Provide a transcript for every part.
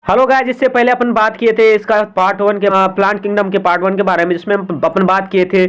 Hello guys, इससे पहले अपन बात किए थे इसका पार्ट वन के प्लांट किंगडम के पार्ट वन के बारे में, जिसमें अपन बात किए थे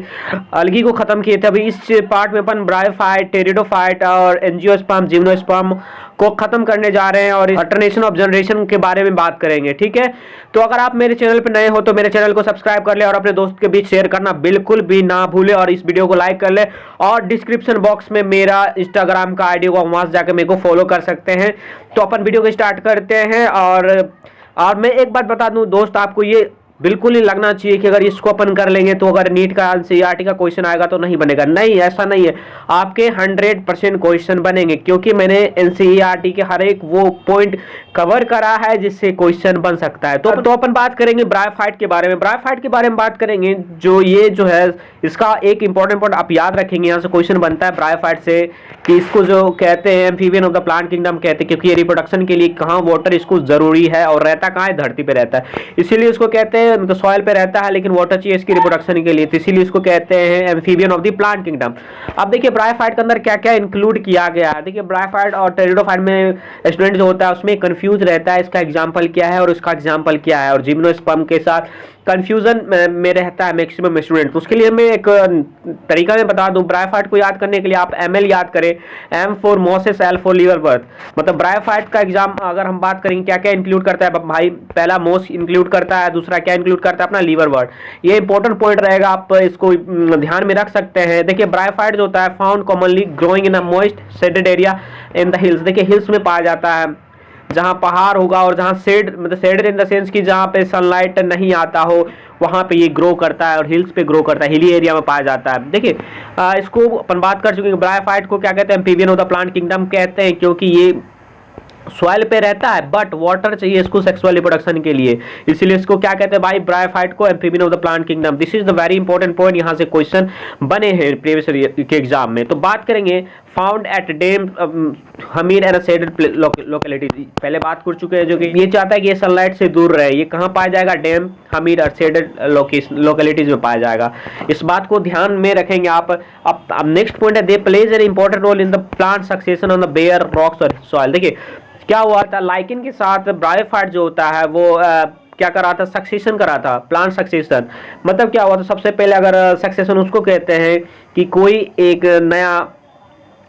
अलगी को खत्म किए थे। अभी इस पार्ट में अपन ब्रायोफाइट, टेरिडोफाइट और एंजियोस्पर्म, जिम्नोस्पर्म को खत्म करने जा रहे हैं और अल्टरनेशन ऑफ जनरेशन के बारे में बात करेंगे। ठीक है, तो अगर आप मेरे चैनल पर नए हो तो मेरे चैनल को सब्सक्राइब कर ले और अपने दोस्त के बीच शेयर करना बिल्कुल भी ना भूले और इस वीडियो को लाइक कर ले। और डिस्क्रिप्शन बॉक्स में मेरा इंस्टाग्राम का आईडी होगा, वहां से जाकर मेरे को फॉलो कर सकते हैं। तो अपन वीडियो को स्टार्ट करते हैं। और मैं एक बात बता दूं दोस्त, आपको ये बिल्कुल ही लगना चाहिए कि अगर इसको अपन कर लेंगे तो अगर नीट का एनसीईआरटी का क्वेश्चन आएगा तो नहीं बनेगा। नहीं, ऐसा नहीं है, आपके 100% क्वेश्चन बनेंगे, क्योंकि मैंने एनसीईआरटी के हर एक वो पॉइंट कवर करा है जिससे क्वेश्चन बन सकता है। तो अपन बात करेंगे ब्रायोफाइट के बारे में। ब्रायोफाइट के बारे में बात करेंगे, जो है इसका एक इंपॉर्टेंट पॉइंट आप याद रखेंगे, यहाँ से क्वेश्चन बनता है ब्रायोफाइट से कि इसको जो कहते हैं amphibian of the plant kingdom कहते हैं, क्योंकि ये रिप्रोडक्शन के लिए कहाँ वाटर इसको जरूरी है और रहता कहाँ है, धरती पे रहता है, इसीलिए इसको कहते हैं। तो सॉइल पे रहता है लेकिन वाटर चाहिए इसकी रिप्रोडक्शन के लिए, तो इसीलिए इसको कहते हैं amphibian of the plant kingdom. अब देखिए ब्रायोफाइट के अंदर क्या क्या इंक्लूड किया गया है। देखिए ब्रायोफाइट और टेरिडोफाइट में स्टूडेंट जो होता है उसमें कंफ्यूज रहता है, इसका एग्जाम्पल क्या है और इसका एग्जाम्पल क्या है, और जिम्नोस्पर्म के साथ कंफ्यूजन में रहता है मैक्सिमम स्टूडेंट। तो उसके लिए मैं एक तरीका में बता दूं, ब्रायोफाइट को याद करने के लिए आप एमएल याद करें, M for mosses, L for liverwort. मतलब ब्रायोफाइट का एग्जाम अगर हम बात करेंगे क्या क्या इंक्लूड करता है भाई, पहला मोस इंक्लूड करता है, दूसरा क्या इंक्लूड करता है अपना लीवरवर्थ। ये इंपॉर्टेंट पॉइंट रहेगा, आप इसको ध्यान में रख सकते हैं। देखिए ब्रायोफाइट जो होता है found commonly growing in a moist shaded area in the hills. देखिए हिल्स में पाया जाता है, जहां पहाड़ होगा और जहां शेड, मतलब शेड इन द सेंस की जहां पे सनलाइट नहीं आता हो, वहां पे ये ग्रो करता है और हिल्स पे ग्रो करता है, हिली एरिया में पाया जाता है। देखिए इसको अपन बात कर चुके हैं, ब्रायोफाइट को क्या कहते हैं, amphibian of the plant kingdom कहते हैं, क्योंकि ये सॉइल पे रहता है बट वाटर चाहिए इसको सेक्सुअल रिप्रोडक्शन के लिए, इसीलिए इसको क्या कहते हैं भाई, ब्रायोफाइट को amphibian of the plant kingdom. This is the very important point, यहाँ से क्वेश्चन बने हैं प्रीवियस ईयर के एग्जाम में। तो बात करेंगे found at damp humid and shaded locality, पहले बात कर चुके हैं, जो कि ये चाहता है कि ये सनलाइट से दूर रहे। ये कहाँ पाया जाएगा, डैम हमीर और शेडेड लोकेलिटीज में पाया जाएगा। इस बात को ध्यान में रखेंगे आप। अब नेक्स्ट पॉइंट है, they plays an important role in the plant succession on the bare rocks और सॉइल। देखिए क्या हुआ था, लाइकेन के साथ ब्रायोफाइट जो होता है वो क्या करा था, सक्सेशन करा था, प्लांट सक्सेशन। मतलब क्या हुआ था, सबसे पहले अगर सक्सेशन उसको कहते हैं कि कोई एक नया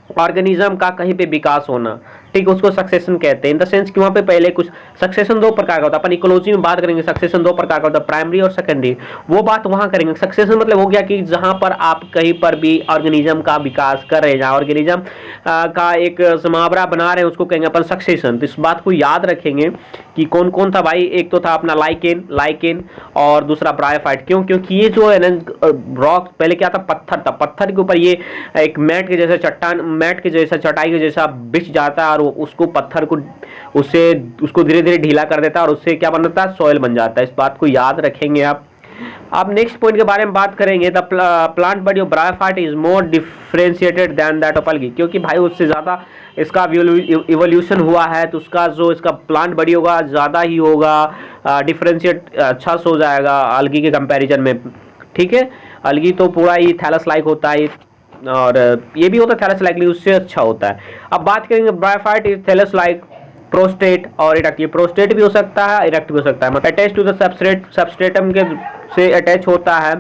ऑर्गेनिज्म का कहीं पे विकास होना, ठीक, उसको सक्सेशन कहते हैं। इन द सेंस कि वहाँ पे पहले कुछ सक्सेशन दो प्रकार का होता है, अपन इकोलॉजी में बात करेंगे सक्सेशन दो प्रकार का होता है, प्राइमरी और सेकेंडरी, वो बात वहाँ करेंगे। सक्सेशन मतलब हो गया कि जहाँ पर आप कहीं पर भी ऑर्गेनिज्म का विकास कर रहे हैं, जहाँ ऑर्गेनिज्म का एक समावरा बना रहे हैं, उसको कहेंगे अपन सक्सेशन। तो इस बात को याद रखेंगे कि कौन कौन था भाई, एक तो था अपना लाइकेन और दूसरा ब्रायोफाइट। क्यों, क्योंकि ये जो है ना रॉक, पहले क्या था, पत्थर था, पत्थर के ऊपर ये एक मैट के जैसा चट्टान, मैट के जैसा, चटाई के जैसा बिछ जाता है और उसको पत्थर को उसको धीरे धीरे ढीला कर देता है और उससे क्या बनता है, सॉइल बन जाता है। इस बात को याद रखेंगे आप। अब नेक्स्ट पॉइंट के बारे में बात करेंगे, the plant body of bryophyte is more differentiated than that of algae, क्योंकि भाई उससे ज़्यादा इसका इवोल्यूशन हुआ है, तो उसका जो इसका प्लांट बॉडी होगा ज़्यादा ही होगा, डिफरेंशिएट अच्छा हो जाएगा अलगी के कंपैरिजन में। ठीक है, अलगी तो पूरा ही थैलस लाइक होता है और ये भी होता है थैलस लाइक, उससे अच्छा होता है। अब बात करेंगे bryophyte is thallus like, prostrate और इरेक्ट। प्रोस्टेट भी हो सकता है, इरेक्ट भी हो सकता है, मतलब अटैच टू द सबस्ट्रेटम के से अटैच होता है।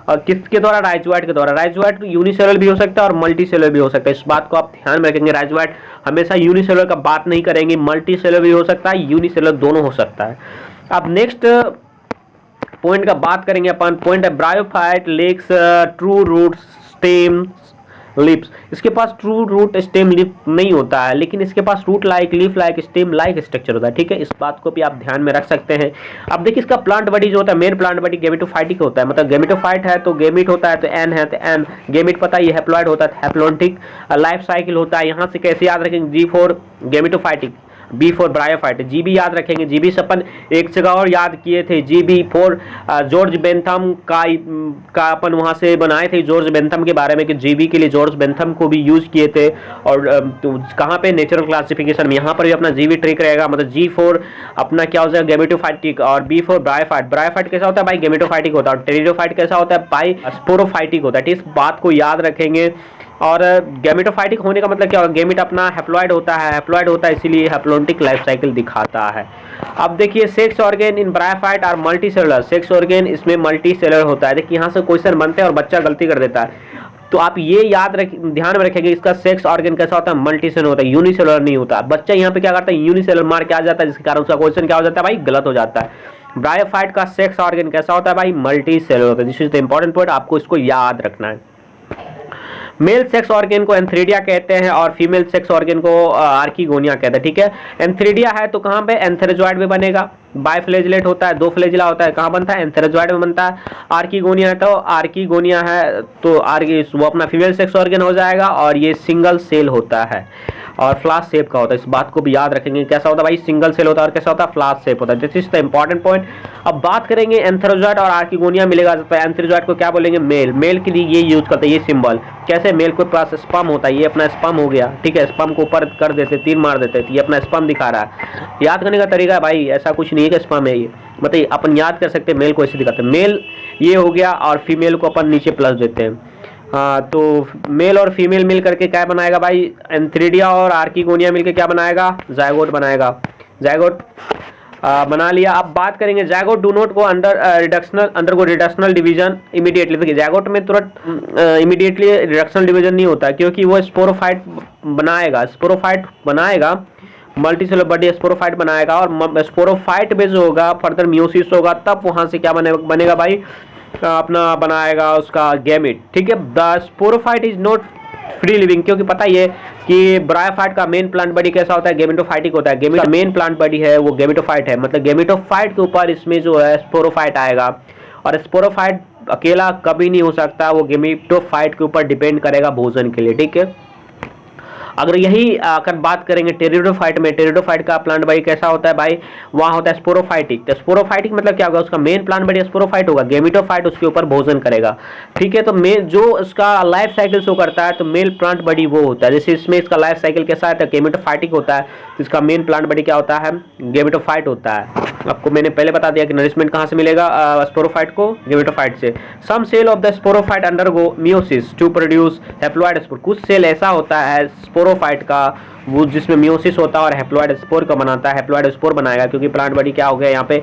और किसके द्वारा, राइजोइट के द्वारा। राइजोइट यूनिसेलुलर भी हो सकता है और मल्टीसेलुलर भी हो सकता है, इस बात को आप ध्यान में रखेंगे। राइजोइट हमेशा यूनिसेलुलर का बात नहीं करेंगे, मल्टीसेलुलर भी हो सकता है, यूनिसेलुलर दोनों हो सकता है। अब नेक्स्ट पॉइंट का बात करेंगे अपन, पॉइंट है bryophyte lacks true root stem leaves. इसके पास ट्रू रूट स्टेम लिप नहीं होता है, लेकिन इसके पास root like, leaf like, stem like structure होता है। ठीक है, इस बात को भी आप ध्यान में रख सकते हैं। अब देखिए इसका प्लांट बॉडी जो होता है, मेन प्लांट बॉडी गेमेटोफाइटिक होता है, मतलब गेमेटोफाइट है तो गेमिट होता है, तो एन है तो एन, गेमिट पता है ये हैप्लॉइड होता है, हैप्लॉन्टिक लाइफ साइकिल होता है। यहाँ से कैसे याद रखेंगे, G for gametophytic, B for bryophyte, GB याद रखेंगे। जीबी से अपन एक जगह और याद किए थे, जीबी फॉर जॉर्ज बेंथम का अपन वहां से बनाए थे जॉर्ज बेंथम के बारे में, कि जीबी के लिए जॉर्ज बेंथम को भी यूज किए थे। और तो कहाँ पे, नेचुरल क्लासिफिकेशन में, यहाँ पर भी अपना जीबी ट्रिक रहेगा। मतलब जी फॉर अपना क्या हो जाएगा, गेमेटोफाइटिक, और बी फॉर ब्रायोफाइट। ब्रायोफाइट कैसा होता है भाई, गेमेटोफाइटिक होता है, और टेरिडोफाइट कैसा होता है भाई, स्पोरोफाइटिक होता है। इस बात को याद रखेंगे और गैमेटोफाइटिक होने का मतलब क्या होगा, गैमेट अपना हैप्लॉइड होता है, हैप्लॉइड होता है इसीलिए हैप्लॉन्टिक लाइफ साइकिल दिखाता है। अब देखिए sex organ in bryophyte are multi cellular, sex organ इसमें मल्टी सेलुलर होता है। देखिए यहाँ से क्वेश्चन बनते हैं और बच्चा गलती कर देता है, तो आप ये ध्यान में रखेंगे इसका सेक्स ऑर्गन कैसा होता है, मल्टी सेलुलर होता है, यूनिसेलुलर नहीं होता। बच्चा यहाँ पे क्या करता है, यूनिसेलुलर मार के आ जाता है, जिसके कारण उसका क्वेश्चन क्या हो जाता है भाई, गलत हो जाता है। ब्रायोफाइट का सेक्स ऑर्गन कैसा होता है भाई, मल्टी सेलुलर होता है। This is the important point, आपको इसको याद रखना है। मेल सेक्स ऑर्गन को एंथ्रेडिया कहते हैं और फीमेल सेक्स ऑर्गन को आर्किगोनिया कहते हैं, ठीक है। एंथ्रेडिया है तो कहाँ पे, एंथेरोजॉइड में बनेगा, बाइफ्लेजिलेट होता है, दो फ्लेजिला होता है, कहाँ बनता है, एंथेरोजॉइड में बनता है। आर्किगोनिया है तो आर्किगोनिया है तो वो अपना फीमेल सेक्स ऑर्गन हो जाएगा और ये सिंगल सेल होता है और फ्लास्क शेप का होता है। इस बात को भी याद रखेंगे, कैसा होता है भाई, सिंगल सेल होता है और कैसा होता है, फ्लास्क शेप होता है। This is the important point. अब बात करेंगे एंथेरोजॉइड और आर्किगोनिया मिलेगा, तो एंथेरोजॉइड को क्या बोलेंगे, मेल। मेल के लिए ये यूज करते हैं, ये सिंबल कैसे, मेल के पास स्पर्म होता है, ये अपना स्पर्म हो गया, ठीक है, स्पर्म को ऊपर कर देते, तीर मार देते, तो ये अपना स्पर्म दिखा रहा है। याद करने का तरीका है भाई, ऐसा कुछ नहीं है कि स्पर्म है ये, मतलब अपन याद कर सकते हैं, मेल को ऐसे दिखाते हैं, मेल ये हो गया और फीमेल को अपन नीचे प्लस देते हैं। हाँ, तो मेल और फीमेल मिल करके क्या बनाएगा भाई, एंथ्रेडिया और आर्किगोनिया मिलकर क्या बनाएगा, जायगोट बनाएगा। जायगोट बना लिया। अब बात करेंगे zygote do not go undergo reductional division immediately. देखिए जायगोट में तुरंत इमीडिएटली रिडक्शनल डिवीजन नहीं होता, क्योंकि वो स्पोरोफाइट बनाएगा, मल्टीसेलुलर बॉडी स्पोरोफाइट बनाएगा और स्पोरोफाइट में जो होगा फर्दर मियोसिस होगा, तब वहां से क्या बनेगा भाई, अपना बनाएगा उसका गैमेट, ठीक है। The sporophyte is not free living, क्योंकि पता ही है कि ब्रायोफाइट का मेन प्लांट बॉडी कैसा होता है, गैमेटोफाइटिक होता है। गैमेट का मेन प्लांट बॉडी है वो गैमेटोफाइट है, मतलब गैमेटोफाइट के ऊपर इसमें जो है स्पोरोफाइट आएगा और स्पोरोफाइट अकेला कभी नहीं हो सकता, वो गैमेटोफाइट के ऊपर डिपेंड करेगा भोजन के लिए, ठीक है। अगर यही अगर बात करेंगे टेरिडोफाइट में, टेरिडोफाइट का प्लांट बॉडी कैसा होता है भाई, वहाँ होता है स्पोरोफाइटिक। तो स्पोरोफाइटिक मतलब क्या होगा, उसका मेन प्लांट बॉडी स्पोरोफाइट होगा, गैमेटोफाइट उसके ऊपर भोजन करेगा, ठीक है। तो मेन जो उसका लाइफ साइकिल शो करता है, तो मेल प्लांट बॉडी वो होता है। जैसे इसमें इसका लाइफ साइकिल कैसा है, गैमेटोफाइटिक होता है, तो इसका मेन प्लांट बॉडी क्या होता है, गैमेटोफाइट होता है। आपको मैंने पहले बता दिया कि नरिशमेंट कहाँ से मिलेगा स्पोरोफाइट को, गैमेटोफाइट से। Some cell of the sporophyte undergo meiosis to produce haploid spore. कुछ सेल ऐसा होता है स्पोरोफाइट का वो जिसमें मियोसिस होता है और हैप्लॉइड स्पोर का बनाता है, हैप्लॉइड स्पोर बनाएगा, क्योंकि प्लांट बॉडी क्या हो गया यहाँ पे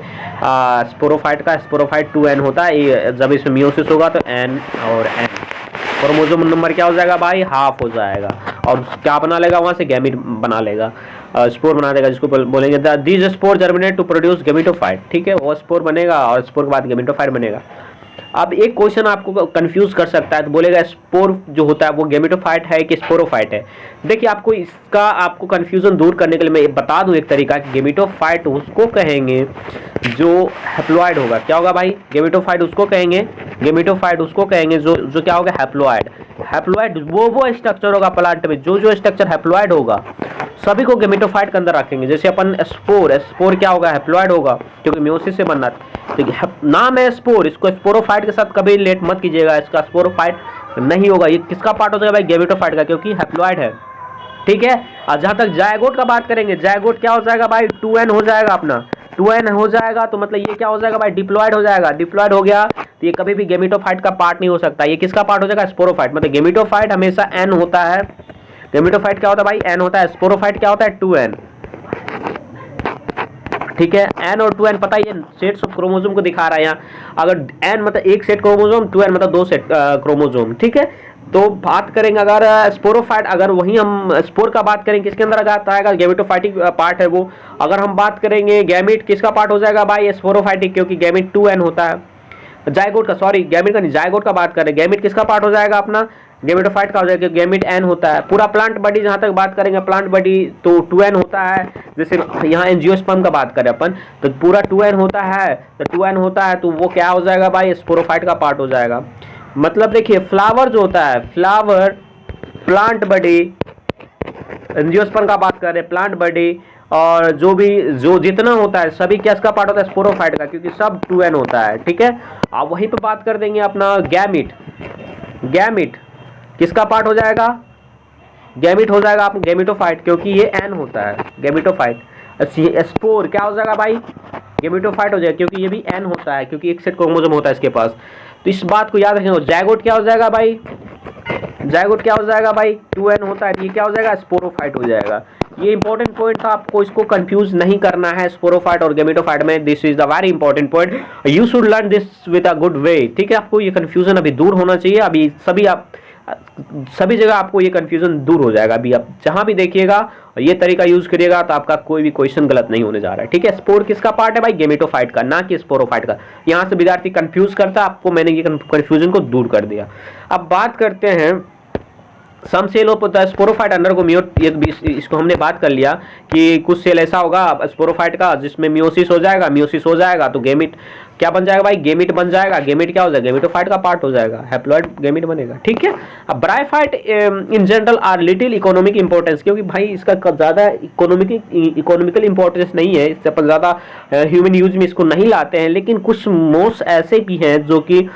स्पोरोफाइट का, स्पोरोफाइट 2n होता है, जब इसमें मियोसिस होगा तो n और n, क्रोमोसोम नंबर क्या हो जाएगा भाई, हाफ हो जाएगा और क्या बना लेगा, वहां से गैमीट बना लेगा, स्पोर बना देगा, जिसको बोलेंगे this spore germinate to produce gametophyte, ठीक है। वो स्पोर बनेगा और स्पोर के बाद गैमेटोफाइट बनेगा। अब एक क्वेश्चन आपको कंफ्यूज कर सकता है, तो बोलेगा स्पोर जो होता है वो गैमेटोफाइट है कि स्पोरोफाइट है। देखिए आपको कंफ्यूजन दूर करने के लिए मैं बता दूं एक तरीका कि गैमेटोफाइट उसको कहेंगे जो हैप्लॉइड होगा। क्या होगा भाई, गैमेटोफाइट उसको कहेंगे, जो क्या होगा, हैप्लॉइड। हैप्लॉइड वो स्ट्रक्चर होगा प्लांट में, जो स्ट्रक्चर हैप्लॉइड होगा सभी को गैमेटोफाइट के अंदर रखेंगे। जैसे अपन स्पोर क्या होगा, हैप्लॉइड होगा, क्योंकि मियोसिस से बनना है। नाम है स्पोर, इसको स्पोरोफाइट के साथ कभी रिलेट मत कीजिएगा, इसका स्पोरोफाइट नहीं होगा। ये किसका पार्ट हो जाएगा भाई, गैमेटोफाइट का, क्योंकि हैप्लॉइड है, ठीक है। और जहां तक जायगोट का बात करेंगे, जायगोट क्या हो जाएगा भाई, 2n हो जाएगा अपना, 2n हो जाएगा, तो मतलब ये क्या हो जाएगा भाई, डिप्लॉयड हो जाएगा। डिप्लॉयड हो गया तो ये कभी भी गैमेटोफाइट का पार्ट नहीं हो सकता। ये किसका पार्ट हो जाएगा, स्पोरोफाइट। मतलब गैमेटोफाइट हमेशा n होता है, गैमेटोफाइट क्या होता है भाई, n होता है, स्पोरोफाइट क्या होता है, 2n, ठीक है। n और 2n पता है, ये सेट्स ऑफ क्रोमोसोम को दिखा रहा है यहाँ। अगर n मतलब एक सेट क्रोमोसोम, 2n मतलब दो सेट क्रोमोसोम, ठीक है। तो बात करेंगे अगर स्पोरोफाइट, अगर वही हम स्पोर का बात करेंगे किसके अंदर आता है, गैमेटोफाइटिक पार्ट है वो। अगर हम बात करेंगे गैमेट किसका पार्ट हो जाएगा भाई, स्पोरोफाइटिक, क्योंकि गैमेट 2n होता है। जायगोट का, सॉरी गैमेट का नहीं, जायगोट का बात करें, गैमेट किसका पार्ट हो जाएगा अपना, गैमेटोफाइट का हो जाएगा, गैमेट n होता है। पूरा प्लांट बॉडी जहां तक बात करेंगे, प्लांट बॉडी तो 2n होता है। जैसे यहाँ एंजियोस्पर्म का बात करें अपन, तो पूरा 2n होता है, तो 2n होता है तो वो क्या हो जाएगा भाई, स्पोरोफाइट का पार्ट हो जाएगा। मतलब देखिए फ्लावर जो होता है, फ्लावर, प्लांट बॉडी, एंजियोस्पर्म का बात करें, प्लांट बॉडी और जो जितना होता है सभी क्या इसका पार्ट होता है, स्पोरोफाइट का, क्योंकि सब 2n होता है, ठीक है। अब वहीं पे बात कर देंगे अपना गैमीट। गैमीट किसका पार्ट हो जाएगा, गैमीट हो जाएगा आप गैमेटोफाइट, क्योंकि ये n होता है, गैमेटोफाइट। स्पोर क्या हो जाएगा भाई, गैमेटोफाइट हो जाएगा, क्योंकि ये भी n होता है, क्योंकि एक सेट क्रोमोसोम होता है इसके पास। तो इस बात को याद रखेंगे। जायगोट क्या हो जाएगा भाई, जायगोट क्या हो जाएगा भाई, 2n होता है, ये क्या हो जाएगा, स्पोरोफाइट हो जाएगा। ये इंपॉर्टेंट पॉइंट था, आपको इसको कंफ्यूज नहीं करना है स्पोरोफाइट और गेमेटोफाइट में। This is the very important point, you should learn this with a good वे, ठीक है। आपको ये कंफ्यूजन अभी दूर होना चाहिए, अभी सभी जगह आपको ये कंफ्यूजन दूर हो जाएगा। अभी आप जहां भी देखिएगा ये तरीका यूज करिएगा तो आपका कोई भी क्वेश्चन गलत नहीं होने जा रहा है, ठीक है। स्पोर किसका पार्ट है भाई, गेमेटोफाइट का, ना कि स्पोरोफाइट का। यहां से विद्यार्थी कंफ्यूज करता, आपको मैंने ये कंफ्यूजन को दूर कर दिया। अब बात करते हैं some cell of the sporophyte under को इसको हमने बात कर लिया कि कुछ सेल ऐसा होगा स्पोरोफाइट का जिसमें मियोसिस हो जाएगा तो गेमिट क्या बन जाएगा भाई, गेमिट बन जाएगा। गेमिट क्या हो जाएगा, गेमिटोफाइट का पार्ट हो जाएगा, हैप्लॉइड गेमिट बनेगा, ठीक है। अब bryophyte in general R little economic importance, क्योंकि भाई इसका ज़्यादा इकोनॉमिकल इंपॉर्टेंस नहीं है, इससे अपन ज़्यादा ह्यूमन यूज में इसको नहीं लाते हैं। लेकिन कुछ मोस ऐसे भी हैं जो कि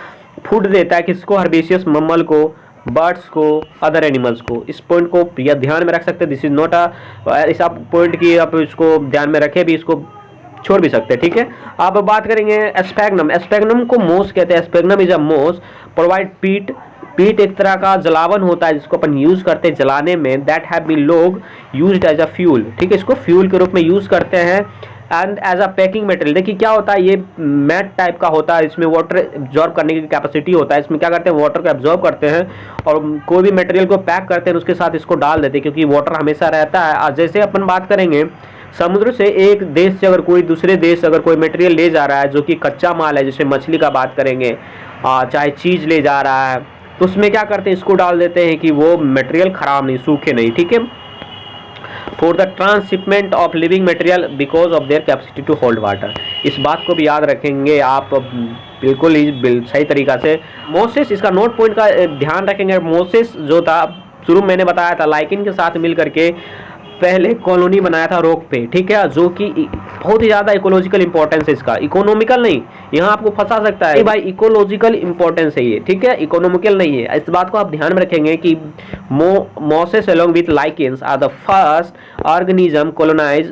फूड देता है किसको, हर्बेशियस मम्मल को, बर्ड्स को, अदर एनिमल्स को। इस पॉइंट को ध्यान में रख सकते हैं। दिस इज नॉट इस आप पॉइंट की आप इसको ध्यान में रखें, भी इसको छोड़ भी सकते हैं, ठीक है। अब बात करेंगे स्पैग्नम। स्पैग्नम को मोस कहते हैं। स्पैग्नम इज अ मोस प्रोवाइड पीट एक तरह का जलावन होता है जिसको अपन यूज करते हैं जलाने में। दैट हैव बीन लोग यूज्ड एज अ फ्यूल, ठीक है। इसको फ्यूल के रूप में यूज करते हैं and as a packing material. देखिए क्या होता है, ये मैट टाइप का होता है, इसमें वाटर एब्जॉर्ब करने की कैपेसिटी होता है। इसमें क्या करते हैं, वाटर को एब्जॉर्ब करते हैं और कोई भी मटेरियल को पैक करते हैं उसके साथ इसको डाल देते हैं, क्योंकि वाटर हमेशा रहता है। आज जैसे अपन बात करेंगे समुद्र से एक देश से अगर कोई दूसरे देश अगर कोई मटेरियल ले जा रहा है जो कि कच्चा माल है, जैसे मछली का बात करेंगे, चाहे चीज़ ले जा रहा है, तो उसमें क्या करते हैं, इसको डाल देते हैं कि वो मटेरियल खराब नहीं, सूखे नहीं, ठीक है। For the transshipment of living material because of their capacity to hold water. इस बात को भी याद रखेंगे आप बिल्कुल ही सही तरीका से। मोसेस, इसका नोट पॉइंट का ध्यान रखेंगे। मोसेस जो था शुरू मैंने बताया था लाइकिन के साथ मिल करके पहले कॉलोनी बनाया था रॉक पे, ठीक है, जो कि बहुत ही ज़्यादा इकोलॉजिकल इंपॉर्टेंस है इसका, इकोनॉमिकल नहीं। यहाँ आपको फंसा सकता है भाई, इकोलॉजिकल इंपॉर्टेंस है ये, ठीक है, इकोनॉमिकल नहीं है। इस बात को आप ध्यान में रखेंगे कि mosses along with lichens are the first organism colonize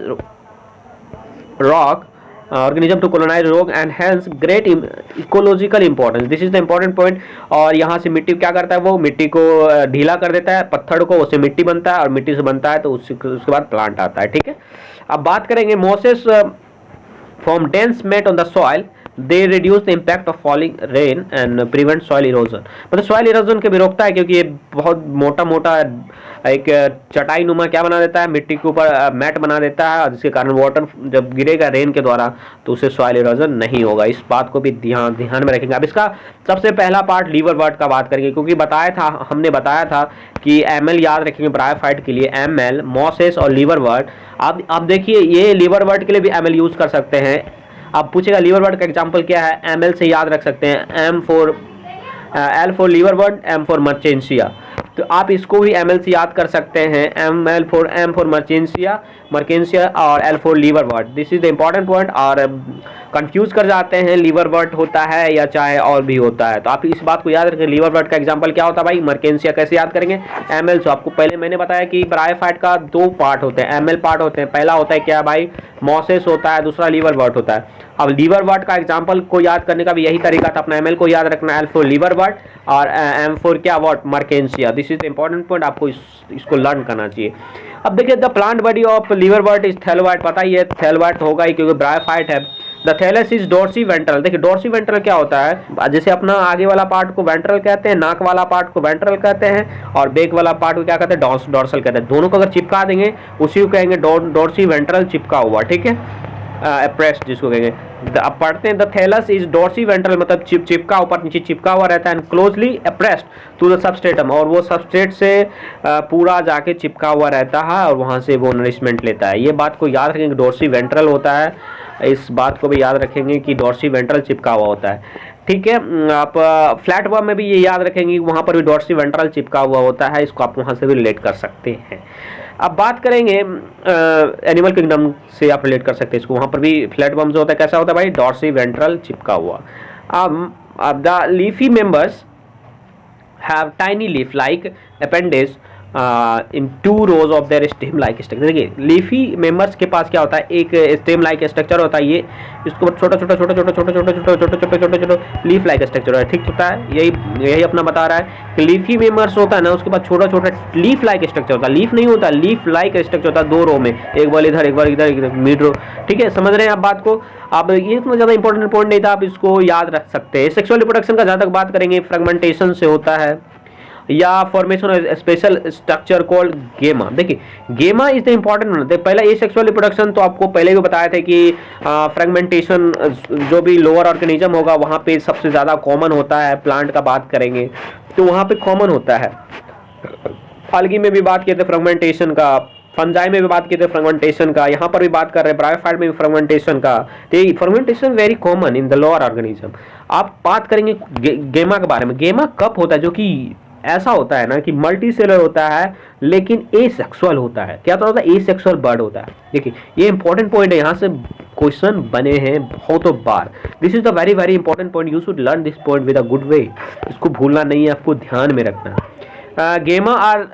rock organism to colonize rock and hence great ecological importance. This is the important point। और यहाँ से मिट्टी क्या करता है, वो मिट्टी को ढीला कर देता है, पत्थर को, उससे मिट्टी बनता है और मिट्टी से बनता है तो उसके बाद प्लांट आता है, ठीक है। अब बात करेंगे mosses form dense mat on the soil, they reduce the impact of falling rain and prevent soil erosion. मतलब सॉइल इरोजन के भी रोकता है, क्योंकि ये बहुत मोटा एक चटाई नुमा क्या बना देता है, मिट्टी के ऊपर मैट बना देता है, और जिसके कारण वाटर जब गिरेगा रेन के द्वारा तो उसे सॉइल इरोजन नहीं होगा। इस बात को भी ध्यान में रखेंगे। अब इसका सबसे पहला पार्ट लीवर वर्ड का बात करेंगे, क्योंकि हमने बताया था कि एमएल याद रखेंगे ब्रायोफाइट के लिए, एमएल, मोसेस और लीवर वर्ड। आप देखिए ये लीवर वर्ड के लिए भी एमएल यूज कर सकते हैं। आप पूछेगा लीवर वर्ड का एग्जांपल क्या है, एमएल से याद रख सकते हैं, L for liverwort, M for Marchantia, तो आप इसको भी एमएल से याद कर सकते हैं, एम फॉर मर्केंसिया और L for liverwort. This is the important point. और कंफ्यूज कर जाते हैं लीवर वर्ड होता है या चाहे और भी होता है, तो आप इस बात को याद रखें। लीवर वर्ड का एग्जांपल क्या होता है भाई, मर्केंसिया। कैसे याद करेंगे, एमएल। तो आपको पहले मैंने बताया कि ब्रायोफाइट का दो पार्ट होते हैं, एमएल पार्ट होते हैं। पहला होता है क्या भाई, मोसेस होता है, दूसरा लीवर वर्ड होता है। अब लीवर वर्ड का एग्जांपल को याद करने का भी यही तरीका था, अपना एमएल को याद रखना, एल फॉर लीवर वर्ड और एम फॉर क्या word, Marchantia. This is the important point, आपको इसको लर्न करना चाहिए। अब देखिए the plant body of liverwort is thalloid. पता ही है थैलोवाइट होगा ही क्योंकि ब्रायोफाइट है। The thallus is dorsiventral. देखिए डोर्सी वेंट्रल क्या होता है, जैसे अपना आगे वाला पार्ट को वेंट्रल कहते हैं, नाक वाला पार्ट को वेंट्रल कहते हैं और बैक वाला पार्ट को क्या कहते हैं, डोर्सल कहते हैं। दोनों को अगर चिपका देंगे उसी को कहेंगे डोर्सी वेंट्रल, चिपका हुआ, ठीक है, अप्रेस्ड जिसको कहेंगे। अब पढ़ते हैं the thallus is dorsiventral, मतलब चिपका, ऊपर नीचे चिपका हुआ रहता है, and closely appressed to the substratum, और वो सबस्ट्रेट से पूरा जाके चिपका हुआ रहता है और वहाँ से वो नरिशमेंट लेता है। ये बात को याद रखेंगे, डोर्सी वेंट्रल होता है, इस बात को भी याद रखेंगे कि डोर्सी वेंट्रल चिपका हुआ होता है, ठीक है। आप फ्लैट वर्म में भी ये याद रखेंगे, वहाँ पर भी डोर्सी वेंट्रल चिपका हुआ होता है, इसको आप वहाँ से भी रिलेट कर सकते हैं। अब बात करेंगे एनिमल किंगडम से आप रिलेट कर सकते हैं इसको, वहाँ पर भी फ्लैट वर्म जो होता है कैसा होता है भाई, डोर्सी वेंट्रल चिपका हुआ। अब the leafy members have tiny leaf like appendage in 2 rose of their stem like structure. देखिए लीफी मेंबर्स के पास क्या होता है, एक स्टेम लाइक स्ट्रक्चर होता है, ये इसको छोटा छोटा छोटा छोटा छोटा छोटा छोटा छोटा छोटा छोटा छोटा लीफ लाइक स्ट्रक्चर है, ठीक होता है। यही अपना बता रहा है कि लीफी मेंबर्स होता है ना, उसके बाद छोटा छोटा लीफ लाइक स्ट्रक्चर होता है। लीफ नहीं होता, लीफ लाइक स्ट्रक्चर होता है 2 रो में, एक बार इधर एक बार इधर मिड रो, ठीक है। समझ रहे हैं आप बात को। अब ये इतना ज़्यादा इंपॉर्टेंट पॉइंट नहीं था, आप इसको याद रख सकते हैं। सेक्सुअल रिप्रोडक्शन का जहाँ तक बात करेंगे, फ्रेगमेंटेशन से होता है या formation of special structure called गेमा। देखिए गेमा इज द इंपॉर्टेंट। पहला ये सेक्सुअल रिप्रोडक्शन तो आपको पहले भी बताया था कि फ्रेगमेंटेशन जो भी लोअर ऑर्गेनिज्म होगा वहाँ पे सबसे ज़्यादा कॉमन होता है। प्लांट का बात करेंगे तो वहाँ पे कॉमन होता है। अलगी में भी बात किए थे फ्रेगमेंटेशन का, फंजाई में भी बात किए थे फ्रेगमेंटेशन का, यहाँ पर भी बात कर रहे हैं ब्रायोफाइट में भी फ्रेगमेंटेशन का। तो fragmentation very common in the lower organism. आप बात करेंगे गेमा के बारे में। गेमा कब होता है, जो कि ऐसा होता है ना कि मल्टी सेलर होता है लेकिन एसेक्सुअल होता है। क्या होता है, एसेक्सुअल बर्ड होता है। देखिए ये इंपॉर्टेंट पॉइंट है, यहाँ से क्वेश्चन बने हैं बहुतों बार। This is the very very important point, you should learn this point with a good way. इसको भूलना नहीं है, आपको ध्यान में रखना है। Gemma are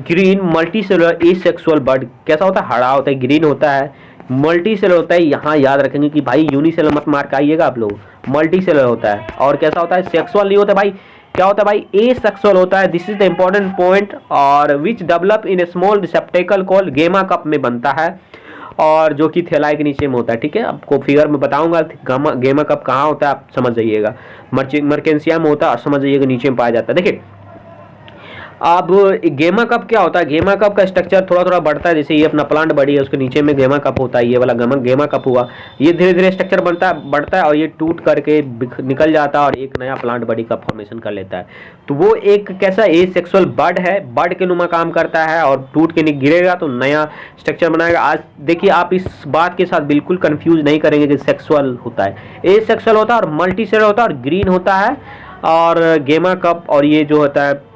green multi cellular asexual bud. कैसा होता है, हरा होता है, ग्रीन होता है, मल्टी सेलर होता है। यहाँ याद रखेंगे कि भाई यूनिसेलर मत मार के आइएगा आप लोग, मल्टी सेलर होता है। और कैसा होता है, सेक्सुअल नहीं होता भाई, क्या होता है भाई, एसेक्सुअल होता है। This is the important point. और which develop in a small receptacle called gemma cup में बनता है, और जो कि थैलाई के नीचे में होता है, ठीक है। आपको फिगर में बताऊंगा गेमा कप कहाँ होता है, आप समझ जाइएगा। मर्केंसिया में होता है और समझ जाइएगा नीचे में पाया जाता है। देखिए अब गेमा कप क्या होता है, गेमा कप का स्ट्रक्चर थोड़ा थोड़ा बढ़ता है। जैसे ये अपना प्लांट बड़ी है, उसके नीचे में गेमा कप होता है, ये वाला गेमा कप हुआ। ये धीरे धीरे स्ट्रक्चर बढ़ता है और ये टूट करके निकल जाता है और एक नया प्लांट बड़ी का फॉर्मेशन कर लेता है। तो वो एक कैसा एसेक्सुअल बर्ड है, बर्ड के नुमा काम करता है और टूट के गिरेगा तो नया स्ट्रक्चर बनाएगा। आज देखिए आप इस बात के साथ बिल्कुल कंफ्यूज नहीं करेंगे कि सेक्सुअल होता है, एसेक्सुअल होता है और मल्टी सेलर होता है और ग्रीन होता है और गेमा कप। और ये जो होता है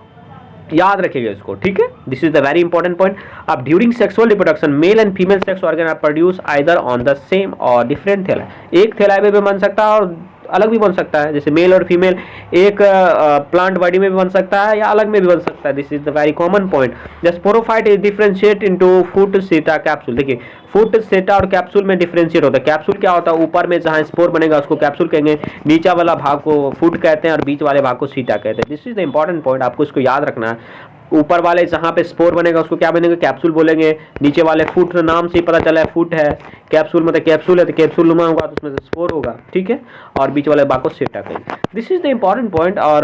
याद रखिएगा इसको, ठीक है। This is the very important point. अब during sexual reproduction male and female sex organ are produce either on the same or different thalli. एक थैलाई में भी बन सकता है और अलग भी बन सकता है। जैसे मेल और फीमेल एक प्लांट बॉडी में भी बन सकता है या अलग में भी बन सकता है। This is the very common point. The sporophyte is differentiate into foot, seta, capsule. देखिए फूट, सेटा और कैप्सूल में डिफरेंशिएट होता है। कैप्सूल क्या होता है, ऊपर में जहाँ स्पोर बनेगा उसको कैप्सूल कहेंगे, नीचे वाला भाग को फूट कहते हैं और बीच वाले भाग को सीटा कहते हैं। This is the important point, आपको इसको याद रखना है। ऊपर वाले जहाँ पे स्पोर बनेगा उसको क्या बनेगा, कैप्सूल बोलेंगे। नीचे वाले फूट, नाम से ही पता चला है फूट है, कैप्सूल मतलब कैप्सूल है तो कैप्सूल नुमा होगा तो उसमें से स्पोर होगा, ठीक है। और बीच वाले भाग को सेटा कहेंगे। This is the important point. और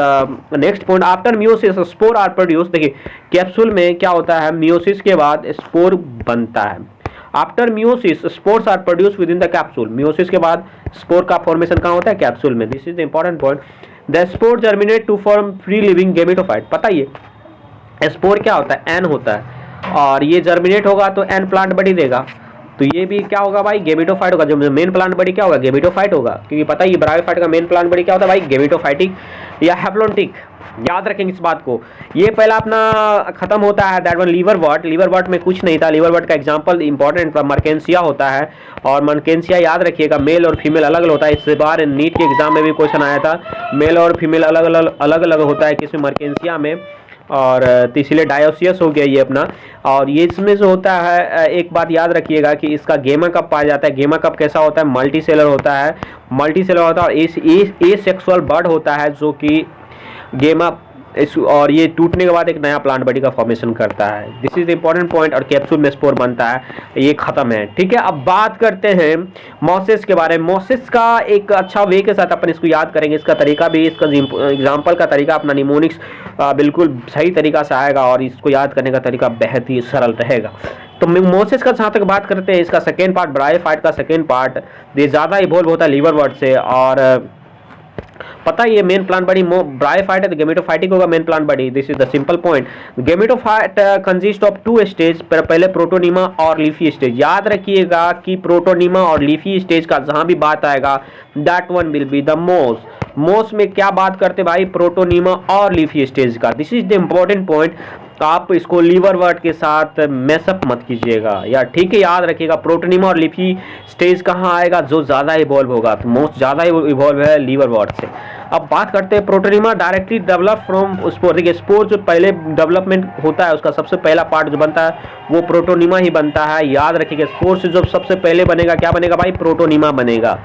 next point, after meiosis spore are produce. देखिए कैप्सूल में क्या होता है, मियोसिस के बाद स्पोर बनता है। After meiosis spores are produce within the capsule. Meiosis के बाद स्पोर का फॉर्मेशन कहाँ होता है, कैप्सूल में। This is the important point. The spore germinate to form free living gametophyte. पता ही है स्पोर क्या होता है, एन होता है और ये जर्मिनेट होगा तो एन प्लांट बॉडी देगा। तो ये भी क्या होगा भाई, गेमेटोफाइट होगा। जो मेन प्लांट बॉडी क्या होगा, गेमेटोफाइट होगा। क्योंकि पता ही ब्रायोफाइट का मेन प्लांट बॉडी क्या होता है भाई, गेमेटोफाइटिक या हैप्लोन्टिक। याद रखेंगे इस बात को। ये पहला अपना खत्म होता है दैट वन लीवरवर्ट। लीवरवर्ट में कुछ नहीं था। लीवरवर्ट का एग्जांपल इंपॉर्टेंट मर्केंसिया होता है और मर्केंसिया याद रखिएगा मेल और फीमेल अलग अलग होता है। इस बार नीट के एग्जाम में भी क्वेश्चन आया था, मेल और फीमेल अलग अलग होता है किसमें, मर्केंसिया में। और तो इसलिए डायोसियस हो गया ये अपना। और ये इसमें जो होता है एक बात याद रखिएगा कि इसका गेमा कप पाया जाता है। गेमा कप कैसा होता है, मल्टी सेलर होता है, मल्टी सेलर होता है और एसेक्सुअल बर्ड होता है जो कि गेमा, और ये टूटने के बाद एक नया प्लांट बॉडी का फॉर्मेशन करता है। This is the important point. और कैप्सूल में स्पोर बनता है, ये खत्म है, ठीक है। अब बात करते हैं मोसेस के बारे में। मोसेस का एक अच्छा वे के साथ अपन इसको याद करेंगे। इसका तरीका भी, इसका एग्जाम्पल का तरीका अपना निमोनिक्स बिल्कुल सही तरीका से आएगा और इसको याद करने का तरीका बेहद ही सरल रहेगा। तो मोसेस का जहाँ तक बात करते हैं, इसका सेकेंड पार्ट, ब्रायोफाइट का सेकेंड पार्ट, ये ज़्यादा इवॉल्व होता है लीवरवर्ट से। और पता है ये मेन प्लांट बॉडी ब्रायोफाइट है तो गेमेटोफाइटिक होगा main plant body. This is the simple point. Gametophyte consist of 2 stage, पहले प्रोटोनीमा और लीफी स्टेज। याद रखिएगा कि प्रोटोनीमा और लीफी स्टेज का जहां भी बात आएगा that one will be the मोस। मोस में क्या बात करते भाई, प्रोटोनीमा और लीफी स्टेज का। This is the important point. तो आप इसको लीवरवर्ट के साथ मैसअप मत कीजिएगा या, ठीक है। याद रखिएगा प्रोटोनीमा और लीफी स्टेज कहाँ आएगा, जो ज़्यादा इवॉल्व होगा। तो मोस्ट ज़्यादा इवॉल्व है लीवरवर्ट से। अब बात करते हैं protonema directly develop from spore. देखिए स्पोर जो पहले डेवलपमेंट होता है उसका सबसे पहला पार्ट जो बनता है वो प्रोटोनिमा ही बनता है। याद रखिएगा स्पोर से जो सबसे पहले बनेगा क्या बनेगा भाई, प्रोटोनिमा बनेगा।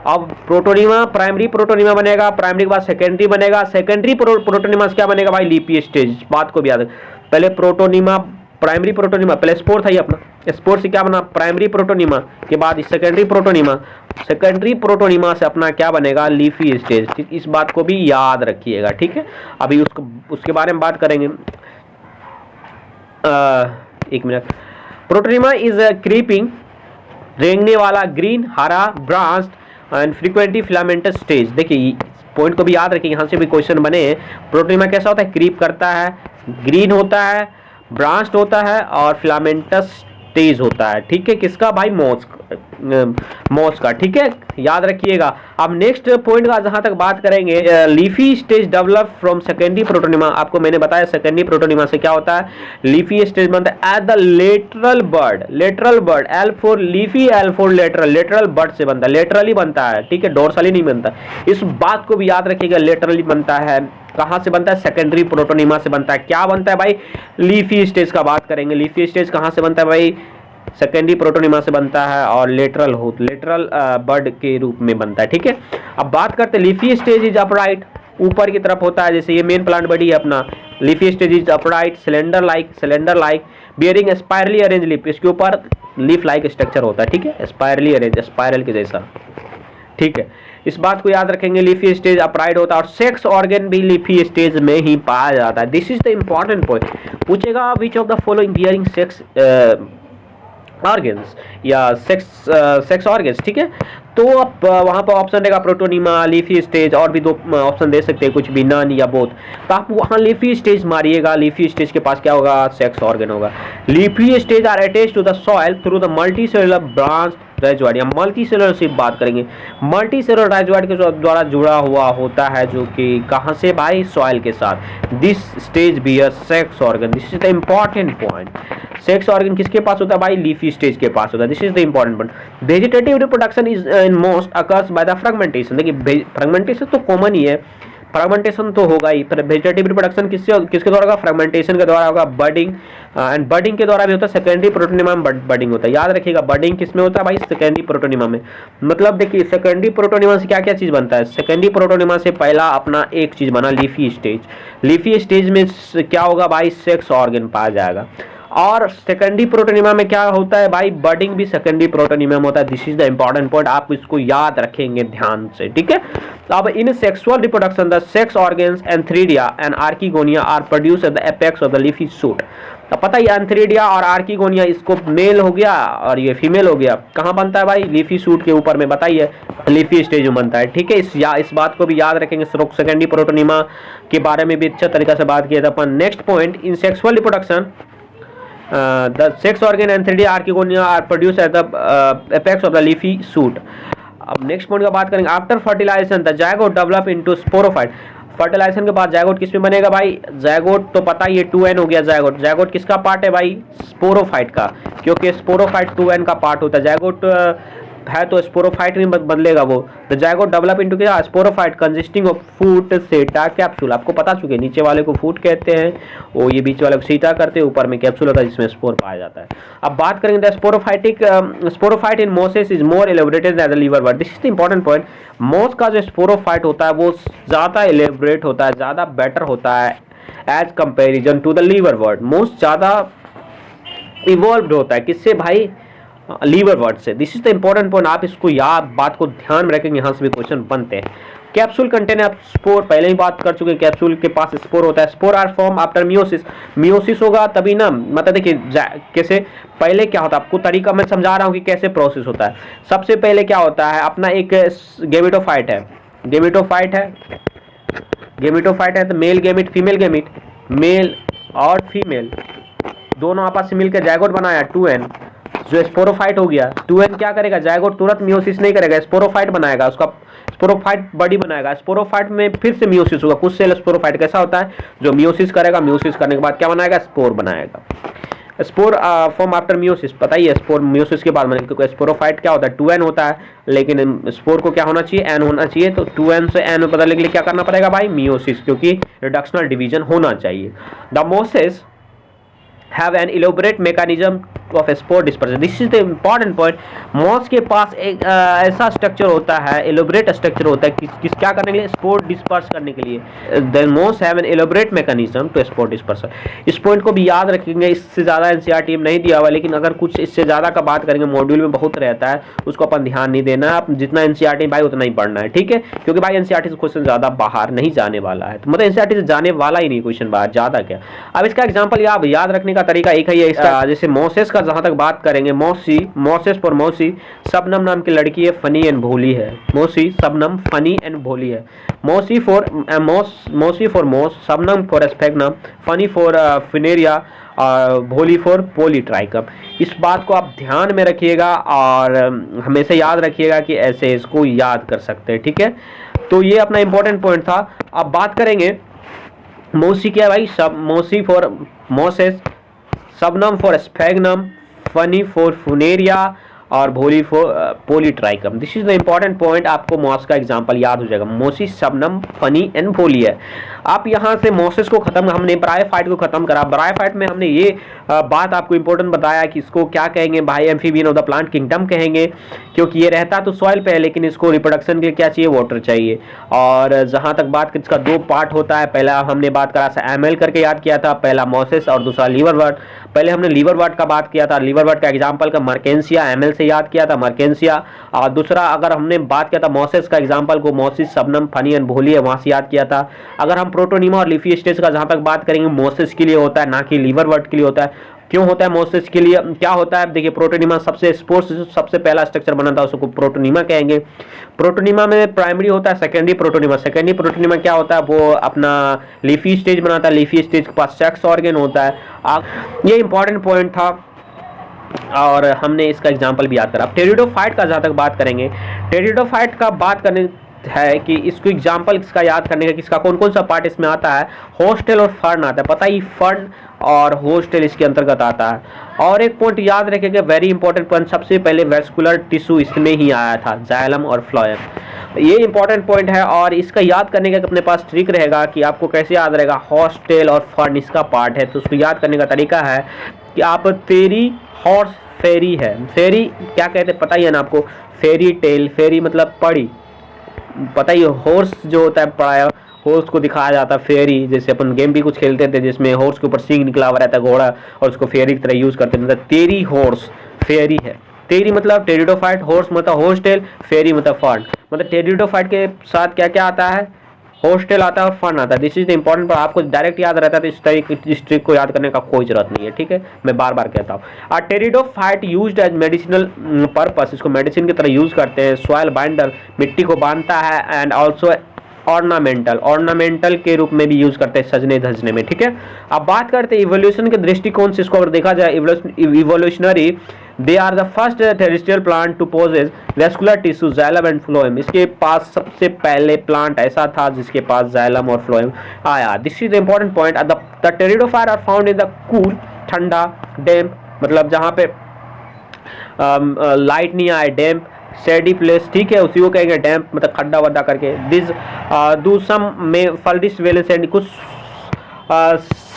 अब प्रोटोनिमा प्राइमरी प्रोटोनिमा बनेगा, प्राइमरी के बाद सेकेंडरी बनेगा, सेकेंडरी प्रोटोनिमा से क्या बनेगा भाई, लीफी स्टेज। बात को भी याद, पहले प्रोटोनिमा प्राइमरी प्रोटोनिमा, पहले स्पोर था ही अपना, स्पोर से क्या बना प्राइमरी प्रोटोनिमा के बाद सेकेंडरी प्रोटोनिमा, सेकेंडरी प्रोटोनिमा से अपना क्या बनेगा लीफी स्टेज। ठीक, इस बात को भी याद रखिएगा। ठीक है, अभी उसके बारे में बात करेंगे। एक minute. Protonema is a creeping रेंगने वाला ग्रीन हरा branched and frequently filamentous stage. देखिए पॉइंट को भी याद रखिए, यहाँ से भी क्वेश्चन बने। प्रोटोनिमा कैसा होता है, क्रीप करता है, ग्रीन होता है, ब्रांच्ड होता है और फिलामेंटस स्टेज होता है। ठीक है, किसका भाई, मॉस का। ठीक है, याद रखिएगा। अब नेक्स्ट पॉइंट का जहां तक बात करेंगे, leafy stage develop from secondary protonema. आपको मैंने बताया सेकेंडरी प्रोटोनिमा से क्या होता है, लीफी स्टेज बनता है at the lateral bird. Lateral bird, L for leafy, L for lateral, lateral bird से बनता है, लेटरली बनता है। ठीक है, डोर्सली नहीं बनता। इस बात को भी याद रखिएगा, लेटरली बनता है। कहां से बनता है, सेकेंडरी प्रोटोनिमा से बनता है। क्या बनता है भाई, लीफी स्टेज का बात करेंगे। लीफी स्टेज कहां से बनता है भाई, सेकेंडरी प्रोटोनिमा से बनता है और लेटरल बर्ड के रूप में बनता है। ठीक है, अब बात करते हैं लीफी स्टेज इज अपराइट, ऊपर की तरफ होता है। जैसे ये मेन प्लांट बॉडी है अपना, leafy stage is upright, cylinder like bearing spirally arrange leaf, इसके ऊपर लीफ लाइक स्ट्रक्चर होता है। ठीक है, स्पायरली अरेंज, स्पायरल के जैसा। ठीक है, इस बात को याद रखेंगे, लीफी स्टेज अपराइट होता है और सेक्स ऑर्गन भी लीफी स्टेज में ही पाया जाता है। This is the important point. पूछेगा which of the following bearing sex organs या सेक्स ऑर्गन्स। ठीक है, तो अब वहां पर ऑप्शन रहेगा प्रोटोनिमा, लीफी स्टेज, और भी दो ऑप्शन दे सकते हैं, कुछ भी, नन या बोथ। तो आप वहां लीफी स्टेज मारिएगा, लीफी स्टेज के पास क्या होगा, सेक्स ऑर्गन होगा। Leafy stage are attached to the soil through the multi cellular branch rhizoid, या मल्टी सेलुलर से बात करेंगे। मल्टी सेलुलर राइजोइड के द्वारा जुड़ा हुआ होता है, जो कि कहां से भाई, सॉइल के साथ। This stage bear sex organ, this is the important point. Sex organ किसके पास होता है भाई, लीफी स्टेज के पास होता है। This is the important point. Vegetative reproduction is in most occurs by the fragmentation. देखिए फ्रेगमेंटेशन तो कॉमन ही है, फ्रेगमेंटेशन तो होगा ही। वेजिटेटिव रिप्रोडक्शन किसके द्वारा होगा, फ्रेगमेंटेशन के द्वारा होगा। बडिंग एंड बडिंग के द्वारा भी होता है, सेकेंडरी प्रोटोनिमा में बडिंग होता है। याद रखिएगा, बडिंग किसमें होता है भाई, सेकेंडरी प्रोटोनिमा में। मतलब देखिए सेकेंडरी प्रोटोनिमा से क्या क्या चीज बनता है, सेकेंडरी प्रोटोनिमा से पहला अपना एक चीज बना, लीफी स्टेज। लीफी स्टेज में क्या होगा भाई, सेक्स ऑर्गन पाया जाएगा। और सेकेंडरी प्रोटोनिमा में क्या होता है भाई, बडिंग भी सेकेंडरी प्रोटोनिमा में होता है। This is the important point, आप इसको याद रखेंगे ध्यान से। ठीक है, अब in sexual reproduction the sex organs antheridia and archegonia are produce at the apex of the leafy shoot. तो पता ही एंथ्रीडिया और आर्किगोनिया, इसको मेल हो गया और ये फीमेल हो गया। कहाँ बनता है भाई, लीफी शूट के ऊपर में, बताइए लीफी स्टेज में बनता है। ठीक है, इस बात को भी याद रखेंगे। सेकेंडरी प्रोटोनिमा के बारे में भी अच्छा तरीका से बात किया था अपन। Next point, in sexual reproduction the sex organ antheridia archegonia are produced at the apex of the leafy shoot। अब नेक्स्ट पॉइंट का बात करेंगे, after fertilisation the zygote develop into sporophyte. Fertilisation के बाद जायगोट किसमें बनेगा भाई, जायगोट तो पता ही है 2n हो गया। जायगोट, जायगोट किसका पार्ट है भाई, स्पोरोफाइट का, क्योंकि स्पोरोफाइट 2n का पार्ट होता है। जायगोट है तो स्पोरोफाइट में बदलेगा वो। द जायगोट डेवलप इनटू क्या, स्पोरोफाइट कंसिस्टिंग ऑफ फूट सेटा कैप्सूल। आपको पता चुके, नीचे वाले को फूट कहते हैं, वो ये बीच वाले को सीटा करते हैं, ऊपर में कैप्सूल होता है जिसमें स्पोर पाया जाता है। अब बात करेंगे the sporophyte in mosses is more elaborated than the liverwort. This is the important point. Moss का जो स्पोरोफाइट होता है वो ज्यादा एलेबोरेट होता है, ज्यादा बेटर होता है as comparison to the liverwort. Moss ज्यादा इवॉल्व्ड होता है, किससे भाई, लीवर वर्ड से। This is the important point, आप इसको याद, बात को ध्यान में रखेंगे, यहाँ से भी क्वेश्चन बनते हैं। कैप्सूल कंटेन आप स्पोर, पहले ही बात कर चुके हैं, कैप्सूल के पास स्पोर होता है। Spore are form after meiosis, meiosis होगा तभी ना, मतलब देखिए कैसे, पहले क्या होता है आपको तरीका मैं समझा रहा हूँ कि कैसे प्रोसेस होता है। सबसे पहले क्या होता है, अपना एक गेमेटोफाइट है, गेमेटोफाइट है तो male gamete, female gamete, male और फीमेल दोनों आपस में मिलकर जायगोट बनाया 2n, जो स्पोरोफाइट हो गया। 2n क्या करेगा, जायगोट तुरंत मियोसिस नहीं करेगा, स्पोरोफाइट बनाएगा, उसका स्पोरोफाइट बॉडी बनाएगा। स्पोरोफाइट में फिर से मियोसिस होगा, कुछ सेल स्पोरोफाइट कैसा होता है, जो मियोसिस करेगा, मियोसिस करने के बाद क्या बनाएगा, स्पोर बनाएगा। स्पोर फॉर्म आफ्टर मियोसिस, पता ही है स्पोर मियोसिस के बाद में, क्योंकि स्पोरोफाइट क्या होता है 2n होता है, लेकिन स्पोर को क्या होना चाहिए n होना चाहिए, तो 2n से n में बदलने के लिए क्या करना पड़ेगा भाई मियोसिस, क्योंकि रिडक्शनल डिवीजन होना चाहिए। The Moses have an elaborate mechanism of spore dispersion. This is the important point. Moss के पास एक ऐसा स्ट्रक्चर होता है, एलोबरेट स्ट्रक्चर होता है किस क्या करने के लिए, स्पोर डिस्पर्स करने के लिए। The moss have an elaborate mechanism to spore dispersion. इस पॉइंट को भी याद रखेंगे, इससे ज़्यादा एनसीईआरटी में नहीं दिया हुआ, लेकिन अगर कुछ इससे ज़्यादा का बात करेंगे मॉड्यूल में बहुत रहता है, उसको अपन ध्यान नहीं देना, आप जितना एनसीईआरटी भाई उतना ही पढ़ना है, ठीक है, क्योंकि भाई एनसीईआरटी से क्वेश्चन ज़्यादा बाहर नहीं जाने वाला है, तो मतलब एनसीईआरटी से जाने वाला ही नहीं क्वेश्चन बाहर, ज़्यादा क्या। अब इसका एग्जाम्पल याद रखने का तरीका एक ही है, जैसे मोसेस का जहां तक बात करेंगे, मोसेस फॉर मौसी, शबनम नाम की लड़की है, फनी एंड भोली है, मौसी शबनम फनी एंड भोली है, मौसी फॉर मोस, Shabnam for sphagnum, funny for Funaria, भोली फॉर पॉलीट्राइकम। इस बात को आप ध्यान में रखिएगा और हमेशा याद रखिएगा कि ऐसे इसको याद कर सकते हैं, ठीक है। तो ये अपना इंपॉर्टेंट पॉइंट था। अब बात करेंगे मौसी क्या है भाई, सब मौसी for mosses, Shabnam for sphagnum, funny for Funaria और भोली for Polytrichum. This is the important point, आपको मॉस का एग्जांपल याद हो जाएगा, मोसी, शबनम, फनी एंड भोली है। आप यहाँ से मोसेस को खत्म, हमने ब्रायोफाइट को खत्म करा। ब्रायोफाइट में हमने ये बात आपको इंपॉर्टेंट बताया कि इसको क्या कहेंगे भाई, amphibian of the plant kingdom कहेंगे, क्योंकि ये रहता तो सॉइल पे है, लेकिन इसको रिप्रोडक्शन के लिए क्या चाहिए, वाटर चाहिए। और जहाँ तक बात इसका दो पार्ट होता है, पहला हमने बात करा एमएल करके याद किया था, पहला मोसेस और दूसरा लीवरवर्ट। पहले हमने लीवरवर्ट का बात किया था, लीवरवर्ट का एग्जाम्पल का मर्केंसिया, एमएल से याद किया था मर्केंसिया। और दूसरा अगर हमने बात किया था मोसेस का एग्जाम्पल को, मोसिस, शबनम, फनी एंड भोली है, वहाँ से याद किया था। अगर हम प्रोटोनिमा और लीफी स्टेज का जहाँ तक बात करेंगे, मोसेस के लिए होता है, ना कि लीवरवर्ट के लिए होता है। क्यों होता है मोसेस के लिए, क्या होता है, देखिए प्रोटोनिमा सबसे पहला स्ट्रक्चर बना था, उसको प्रोटोनिमा कहेंगे। प्रोटोनिमा में प्राइमरी होता है, सेकेंडरी प्रोटोनिमा क्या होता है, वो अपना लीफी स्टेज बनाता है, लीफी स्टेज के पास सेक्स ऑर्गन होता है। ये इंपॉर्टेंट पॉइंट था और हमने इसका एग्जाम्पल भी याद करा। टेरिडोफाइट का जहाँ तक बात करेंगे, टेरिडोफाइट का बात करने है कि इसको एग्जाम्पल इसका याद करने का, किसका कौन कौन सा पार्ट इसमें आता है, होस्टेल और फर्न आता है, पता ही फर्न और होस्टेल इसके अंतर्गत आता है। और एक पॉइंट याद रखेंगे, वेरी इंपॉर्टेंट पॉइंट, सबसे पहले वेस्कुलर टिश्यू इसमें ही आया था, जाइलम और फ्लोएम। ये इंपॉर्टेंट पॉइंट है और इसका याद करने का अपने पास ट्रिक रहेगा कि आपको कैसे याद रहेगा, होस्टेल और फर्न इसका पार्ट है, तो उसको याद करने का तरीका है कि आप फेरी, हॉर्स फेरी है, फेरी क्या कहते हैं पता ही है ना आपको, फेरी टेल, फेरी मतलब पड़ी, पता ही, हॉर्स जो होता है पढ़ाया, हॉर्स को दिखाया जाता है फेरी, जैसे अपन गेम भी कुछ खेलते थे जिसमें हॉर्स के ऊपर सींग निकला हुआ रहता है घोड़ा, और उसको फेरी की तरह यूज करते हैं, मतलब तेरी हॉर्स फेरी है। तेरी मतलब टेरिडोफाइट, हॉर्स मतलब होस्टेल, फेरी मतलब फर्न। मतलब टेरिडोफाइट के साथ क्या क्या आता है, होस्टेल आता है और फर्न आता है। दिस इज द इंपॉर्टेंट, पर आपको डायरेक्ट याद रहता है तो इस ट्रिक को याद करने का कोई जरूरत नहीं है, ठीक है, मैं बार बार कहता हूँ। Pteridophyte used as medicinal purpose, इसको मेडिसिन की तरह यूज करते हैं, सॉइल बाइंडर, मिट्टी को बांधता है, एंड ऑल्सो ऑर्नामेंटल के रूप में भी यूज करते हैं, सजने धजने में, ठीक है। अब बात करते हैं इवोल्यूशन के दृष्टिकोण से, इसको अगर देखा जाए evolutionary, they are the first terrestrial plant to possess vascular tissue, xylem and phloem. इसके पास सबसे पहले प्लांट ऐसा था जिसके पास जाइलम और फ्लोएम आया। This is the important point. The pteridophyte are found in the cool, ठंडा, डैम्प, मतलब जहाँ पे लाइट नहीं आए, डैम्प, सैडी प्लेस, ठीक है, उसी को कहेंगे डैम्प, मतलब खड्डा वड्डा करके। दिस दूसम में फल्डिस वेल सैंडी, कुछ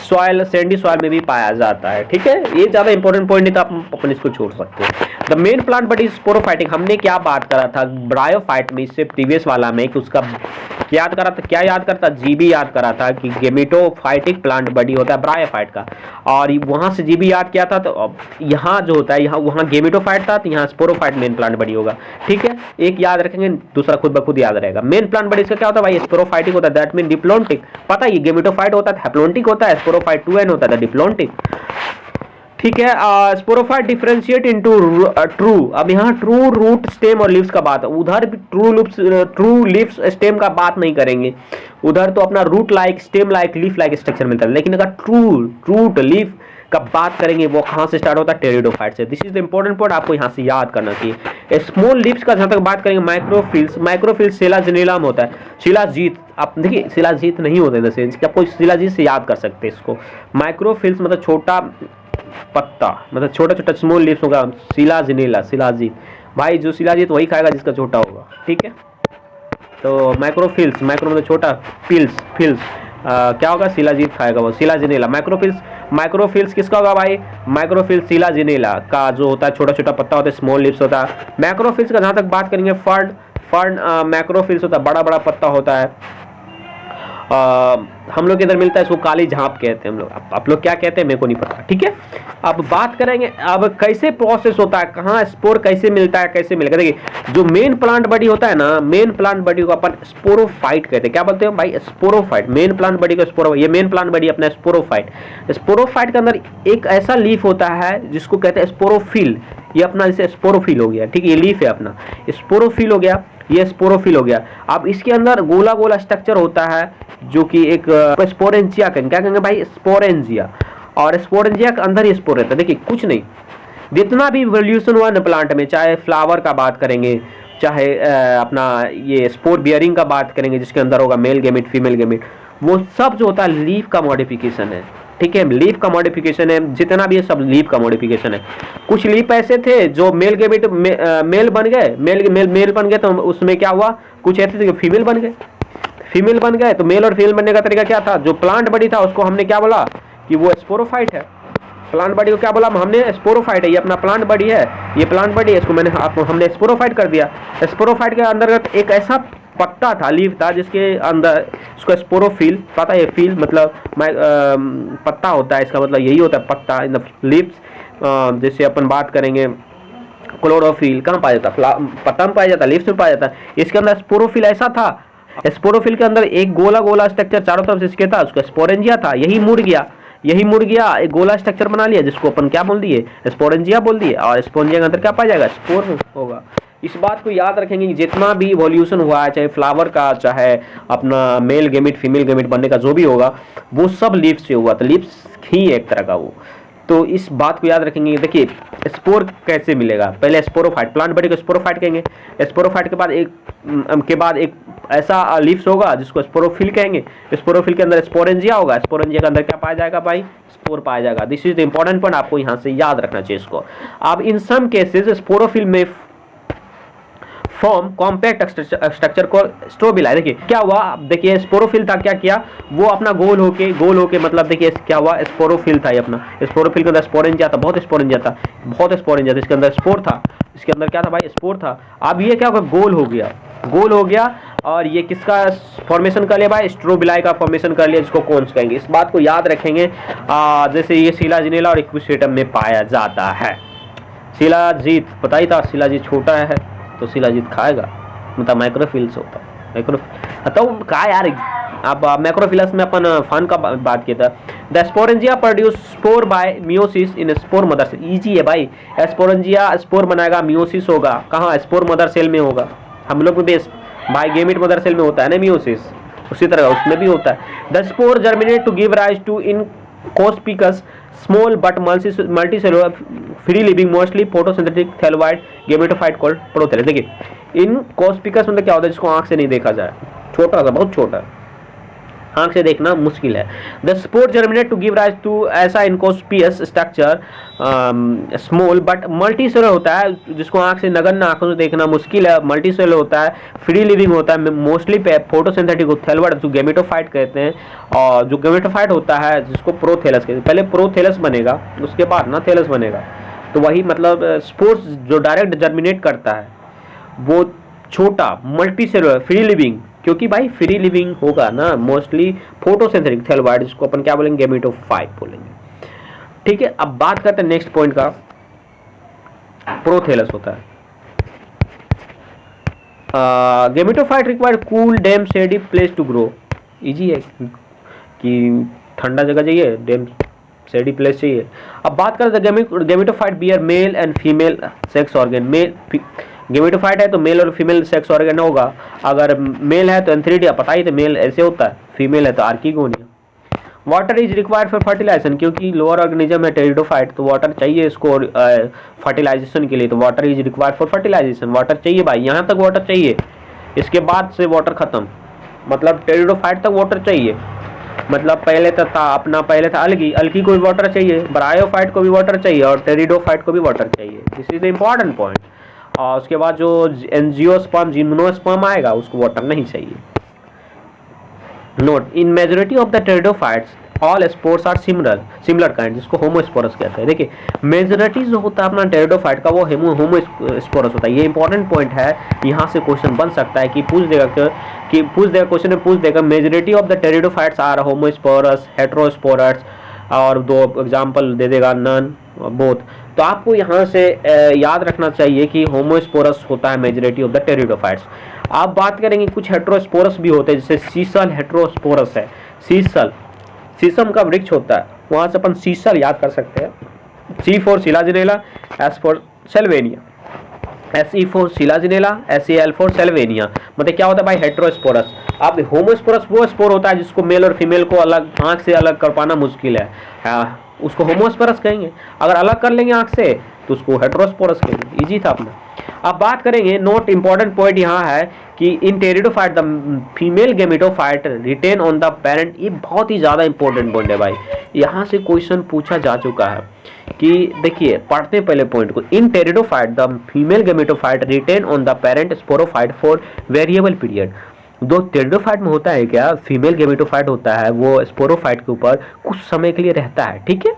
सॉइल, सैंडी सॉइल में भी पाया जाता है, ठीक है। ये ज़्यादा इंपॉर्टेंट पॉइंट नहीं था, आप अपन इसको छोड़ सकते हैं। The main plant but is sporophytic, हमने क्या बात करा था ब्रायोफाइट में, इससे प्रीवियस वाला में, कि उसका क्या याद करा था, क्या याद करता, जीबी याद करा था कि गेमेटोफाइटिक प्लांट बॉडी होता है ब्रायोफाइट का, और वहाँ से जीबी याद किया था। तो यहाँ जो होता है, यहाँ वहाँ गेमेटोफाइट था, तो यहाँ स्पोरोफाइट मेन प्लांट बॉडी होगा, ठीक है। एक याद रखेंगे, दूसरा खुद ब खुद याद रहेगा। मेन प्लांट बॉडी इसका क्या होता है भाई, स्पोरोफाइटिक होता है, दैट मीन डिप्लोन्टिक, पता है, गेमेटोफाइट होता है हैप्लोन्टिक होता है, स्पोरोफाइट 2n होता है डिप्लोन्टिक, ठीक है। स्पोरोफाइट डिफरेंशिएट इनटू ट्रू, अब यहाँ ट्रू रूट स्टेम और लीव्स का बात है, उधर भी ट्रू लीव्स स्टेम का बात नहीं करेंगे, उधर तो अपना root like, stem like, leaf like structure मिलता है, लेकिन अगर ट्रू रूट लीफ का बात करेंगे, वो कहाँ से स्टार्ट होता है, टेरिडोफाइट से। This is the important point, आपको यहाँ से याद करना चाहिए। स्मॉल लीव्स का जहाँ तक बात करेंगे, माइक्रोफिल्स शिलाजिनेला में होता है, शिलाजीत, आप देखिए शिलाजीत नहीं होता है, जैसे आपको शिलाजीत से याद कर सकते हैं इसको। माइक्रोफिल्स मतलब छोटा पत्ता, मतलब छोटा छोटा स्मॉल लीव्स होगा, शिलाजिनेला, शिलाजीत। भाई जो शिलाजीत वही खाएगा जिसका छोटा होगा, ठीक है। तो माइक्रोफिल्स, माइक्रो मतलब छोटा, फिल्स, फिल्स क्या होगा, शिलाजीत खाएगा वो, शिलाजिनेला। माइक्रोफिल्स, माइक्रोफिल्स किसका होगा भाई, माइक्रोफिल्स शिलाजिनेला का जो होता है, छोटा छोटा पत्ता होता है, स्मॉल लीव्स होता है। मैक्रोफिल्स का जहाँ तक बात करेंगे, फर्न, फर्न मैक्रोफिल्स होता है, बड़ा बड़ा पत्ता होता है। हम लोग इधर मिलता है इसको काली झांप कहते हैं हम लोग, आप लोग क्या कहते हैं मेरे को नहीं पता, ठीक है। अब बात करेंगे अब कैसे प्रोसेस होता है, कहाँ स्पोर कैसे मिलता है, कैसे मिलेगा। देखिए जो मेन प्लांट बॉडी होता है ना, मेन प्लांट बॉडी को अपन स्पोरोफाइट कहते हैं। क्या बोलते हैं भाई, स्पोरोफाइट। मेन प्लांट बॉडी को स्पोरो, ये मेन प्लांट बॉडी अपना स्पोरोफाइट। स्पोरोफाइट के अंदर एक ऐसा लीफ होता है जिसको कहते हैं स्पोरोफिल। ये अपना जैसे स्पोरोफिल हो गया, ठीक है, ये लीफ है अपना, स्पोरोफिल हो गया, ये स्पोरोफिल हो गया। अब इसके अंदर गोला गोला स्ट्रक्चर होता है जो कि एक स्पोरेंजिया कहेंगे, क्या कहेंगे भाई, स्पोरेंजिया। और स्पोरेंजिया के अंदर ही स्पोर रहता है। देखिए कुछ नहीं, जितना भी इवोल्यूशन हुआ ना प्लांट में, चाहे फ्लावर का बात करेंगे, चाहे अपना ये स्पोर बियरिंग का बात करेंगे जिसके अंदर होगा मेल गेमिट फीमेल गेमिट, वो सब जो होता है लीफ का मॉडिफिकेशन है, ठीक है, लीफ का मॉडिफिकेशन है। जितना भी है सब लीफ का मॉडिफिकेशन है। कुछ लीफ ऐसे थे जो मेल गेमिट मेल बन गए, मेल बन गए, तो उसमें क्या हुआ, कुछ ऐसे थे फीमेल बन गए, फीमेल बन गए। तो मेल और फीमेल बनने का तरीका क्या था, जो प्लांट बॉडी था उसको हमने क्या बोला कि वो स्पोरोफाइट है। प्लांट बॉडी को क्या बोला हमने, स्पोरोफाइट है, ये अपना प्लांट बॉडी है, ये प्लांट बॉडी है, इसको हमने स्पोरोफाइट कर दिया। स्पोरोफाइट के अंतर्गत एक ऐसा पत्ता था, लीफ था, जिसके अंदर उसको स्पोरोफिल, पता है फील मतलब पत्ता होता है, इसका मतलब यही होता है पत्ता, इन द लीव्स। जैसे अपन बात करेंगे क्लोरोफिल कहाँ पाया जाता, पत्ता में पाया जाता, लीव्स में पाया जाता। इसके अंदर स्पोरोफिल ऐसा था, स्पोरोफिल के अंदर एक गोला गोला स्ट्रक्चर चारों तरफ से इसके था, उसका स्पोरेंजिया था, यही मुड़ गया, एक गोला स्ट्रक्चर बना लिया जिसको अपन क्या बोल दिए, स्पोरेंजिया बोल दिए। और स्पोरेंजिया के अंदर क्या पाया जाएगा, स्पोर होगा। इस बात को याद रखेंगे कि जितना भी इवोल्यूशन हुआ है, चाहे फ्लावर का, चाहे अपना मेल गेमिट फीमेल गेमिट बनने का जो भी होगा, वो सब लीव्स से हुआ, तो लीव्स ही एक तरह का वो। तो इस बात को याद रखेंगे। देखिए स्पोर कैसे मिलेगा, पहले स्पोरोफाइट, प्लांट बॉडी को स्पोरोफाइट कहेंगे। स्पोरोफाइट के बाद एक ऐसा लीव्स होगा जिसको स्पोरोफिल कहेंगे। स्पोरोफिल के अंदर स्पोरेंजिया होगा, स्पोरेंजिया के अंदर क्या पाया जाएगा भाई, स्पोर पाया जाएगा। This is the important point, आपको यहाँ से याद रखना चाहिए इसको। अब इन सम केसेस स्पोरोफिल में फॉर्म कॉम्पैक्ट स्ट्रक्चर को स्ट्रोबिला। देखिए क्या हुआ, देखिए स्पोरोफिल था, क्या किया वो अपना गोल होके मतलब देखिए क्या हुआ, स्पोरोफिल था ये अपना, स्पोरोफिल के अंदर स्पोरेंजिया था, बहुत स्पोरेंजिया था, इसके अंदर स्पोर था, इसके अंदर क्या था भाई, स्पोर था। अब ये क्या होगा, गोल हो गया और ये किसका फॉर्मेशन कर लिया भाई, स्ट्रोबिलाई का फॉर्मेशन कर लिया, जिसको कोन्स कहेंगे। इस बात को याद रखेंगे। जैसे ये शिलाजिनेला और इक्विस्ट्रेटम में पाया जाता है। शिलाजीत पता ही था, शिलाजीत छोटा है तो शिलाजीत खाएगा, मतलब माइक्रोफिल्स होता है, तो कहा यार। अब मैक्रोफिलस में अपन फन का बात किया था। The sporangia produce spore by meiosis in spore mother cell. Easy है भाई, स्पोरेंजिया स्पोर बनाएगा, मियोसिस होगा कहाँ, स्पोर मदर सेल में होगा। हम लोग में बेस भाई गेमिट मदर सेल में होता है ना मियोसिस, उसी तरह उसमें भी होता है। The spore germinate to give rise to inconspicuous small but multicellular free living mostly photosynthetic thalloid gametophyte called prothallus. देखिए इन कोस्पिकस मतलब क्या होता है, जिसको आंख से नहीं देखा जाए, छोटा सा, बहुत छोटा, आंख से देखना मुश्किल है। The spore germinate to give rise to ऐसा inconspicuous structure small but multicellular होता है, जिसको आंख से नगण्य आंखों से देखना मुश्किल है, मल्टीसेलुलर होता है, फ्री लिविंग होता है, मोस्टली फोटोसिंथेटिक थैलोइड जो गेमेटोफाइट कहते हैं। और जो गेमेटोफाइट होता है जिसको प्रोथैलस कहते हैं, पहले प्रोथैलस बनेगा उसके बाद ना थैलस बनेगा। तो वही मतलब स्पोर्स जो डायरेक्ट जर्मिनेट करता है वो छोटा मल्टीसेलुलर फ्री लिविंग, क्योंकि भाई फ्री लिविंग होगा ना, मोस्टली फोटोसिंथेटिक थैलोइड, जिसको अपन क्या बोलेंगे, गेमेटोफाइट बोलेंगे। ठीक है, अब बात करते हैं नेक्स्ट पॉइंट का, प्रोथैलस होता है। Gametophyte require cool damp shady place to grow. Easy है कि ठंडा जगह चाहिए, डैम शेडी प्लेस चाहिए। अब बात करते हैं gametophyte bear male and female sex organ. Male gametophyte है तो मेल और फीमेल सेक्स ऑर्गन होगा। अगर मेल है तो एंथ्रीडिया, पता ही तो मेल ऐसे होता है, फीमेल है तो archegonia. Water is required for fertilization, क्योंकि लोअर ऑर्गेनिज्म है टेरिडोफाइट, तो वाटर चाहिए इसको फर्टिलाइजेशन के लिए। तो water is required for fertilization, water चाहिए भाई, यहाँ तक वाटर चाहिए, इसके बाद से वाटर खत्म, मतलब टेरिडोफाइट तक वाटर चाहिए। मतलब पहले तो था अपना, पहले था अलगी, अलगी को भी वाटर चाहिए, ब्रायोफाइट को भी वाटर चाहिए और टेरिडोफाइट को भी वाटर चाहिए। This is the important point. और उसके बाद जो एंजियोस्पर्म जिम्नोस्पर्म आएगा उसको वाटर नहीं चाहिए। Note, in majority of the pteridophytes all spores are similar kind, जिसको होमोस्पोरस कहते हैं। देखिए मेजोरिटी जो होता है अपना टेरिडोफाइट का वो होमोस्पोरस होता है। ये इंपॉर्टेंट पॉइंट है, यहाँ से क्वेश्चन बन सकता है कि पूछ देगा क्वेश्चन में पूछ देगा majority of the pteridophytes are homosporous, heterosporous, और दो एग्जाम्पल दे देगा नन, बोथ। तो आपको यहाँ से याद रखना चाहिए कि होमोस्पोरस होता है मेजोरिटी ऑफ द टेरिडोफाइट्स। आप बात करेंगे कुछ हेटेरोस्पोरस भी होते हैं, जैसे सीसल हेटेरोस्पोरस है। सीसल शीशम का वृक्ष होता है, वहां से अपन सीसल याद कर सकते हैं। C for Selaginella, S for Salvinia, SE for Selaginella, SEL for Salvinia. मतलब क्या होता है भाई, हेटेरोस्पोरस। अब होमोस्पोरस वो स्पोर होता है जिसको मेल और फीमेल को अलग आंख से अलग कर पाना मुश्किल है, उसको होमोस्पोरस कहेंगे। अगर अलग कर लेंगे आंख से तो उसको हेटेरोस्पोरस कहेंगे। इजी था अपना। अब बात करेंगे, नोट इंपॉर्टेंट पॉइंट यहाँ है कि in pteridophyte the female gametophyte retain on the parent. ये बहुत ही ज़्यादा इंपॉर्टेंट पॉइंट है भाई, यहाँ से क्वेश्चन पूछा जा चुका है कि देखिए पढ़ते पहले पॉइंट को। In pteridophyte the female gametophyte retain on the parent sporophyte for variable period. दो टेरिडोफाइट में होता है क्या, फीमेल गेमेटोफाइट होता है वो स्पोरोफाइट के ऊपर कुछ समय के लिए रहता है, ठीक है।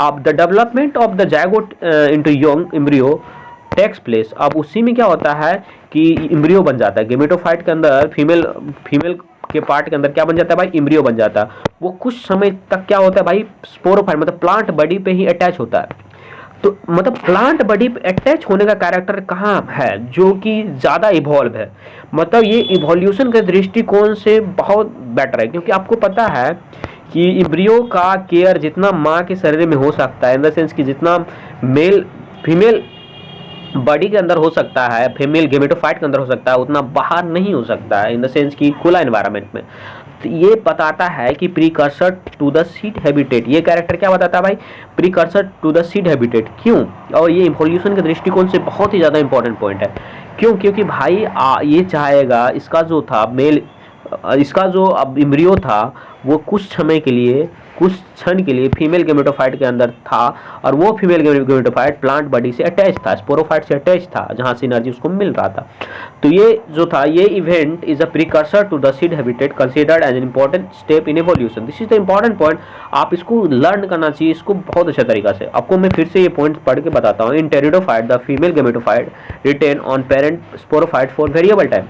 अब the development of the zygote into young embryo takes place. अब उसी में क्या होता है कि एम्ब्रियो बन जाता है गेमेटोफाइट के अंदर, फीमेल के पार्ट के अंदर क्या बन जाता है भाई, एम्ब्रियो बन जाता है। वो कुछ समय तक क्या होता है भाई, स्पोरोफाइट मतलब प्लांट बॉडी पे ही अटैच होता है। तो मतलब प्लांट बॉडी पे अटैच होने का कैरेक्टर कहाँ है, जो कि ज़्यादा इवॉल्व है। मतलब ये इवोल्यूशन के दृष्टिकोण से बहुत बेटर है, क्योंकि आपको पता है कि एम्ब्रियो का केयर जितना माँ के शरीर में हो सकता है, इन द सेंस कि जितना फीमेल बॉडी के अंदर हो सकता है, फीमेल गेमेटोफाइट के अंदर हो सकता है, उतना बाहर नहीं हो सकता है, इन द सेंस कि खुला एनवायरनमेंट में। तो ये बताता है कि precursor to the seed habitat. ये कैरेक्टर क्या बताता है भाई, precursor to the seed habitat. क्यों, और ये इवोल्यूशन के दृष्टिकोण से बहुत ही ज़्यादा इंपॉर्टेंट पॉइंट है। क्यों, क्योंकि भाई ये चाहेगा इसका जो था इसका जो अब एम्ब्रियो था वो कुछ समय के लिए, कुछ क्षण के लिए फीमेल गेमेटोफाइट के अंदर था, और वो फीमेल गेमेटोफाइट प्लांट बॉडी से अटैच था, स्पोरोफाइट से अटैच था, जहां से एनर्जी उसको मिल रहा था। तो ये जो था, ये event is a precursor to the seed habitat considered as an important step in evolution. This is the important point, आप इसको लर्न करना चाहिए, इसको बहुत अच्छे तरीका से। आपको मैं फिर से ये पॉइंट पढ़ के बताता हूँ। In pteridophyte the female gametophyte retain on parent sporophyte for variable time.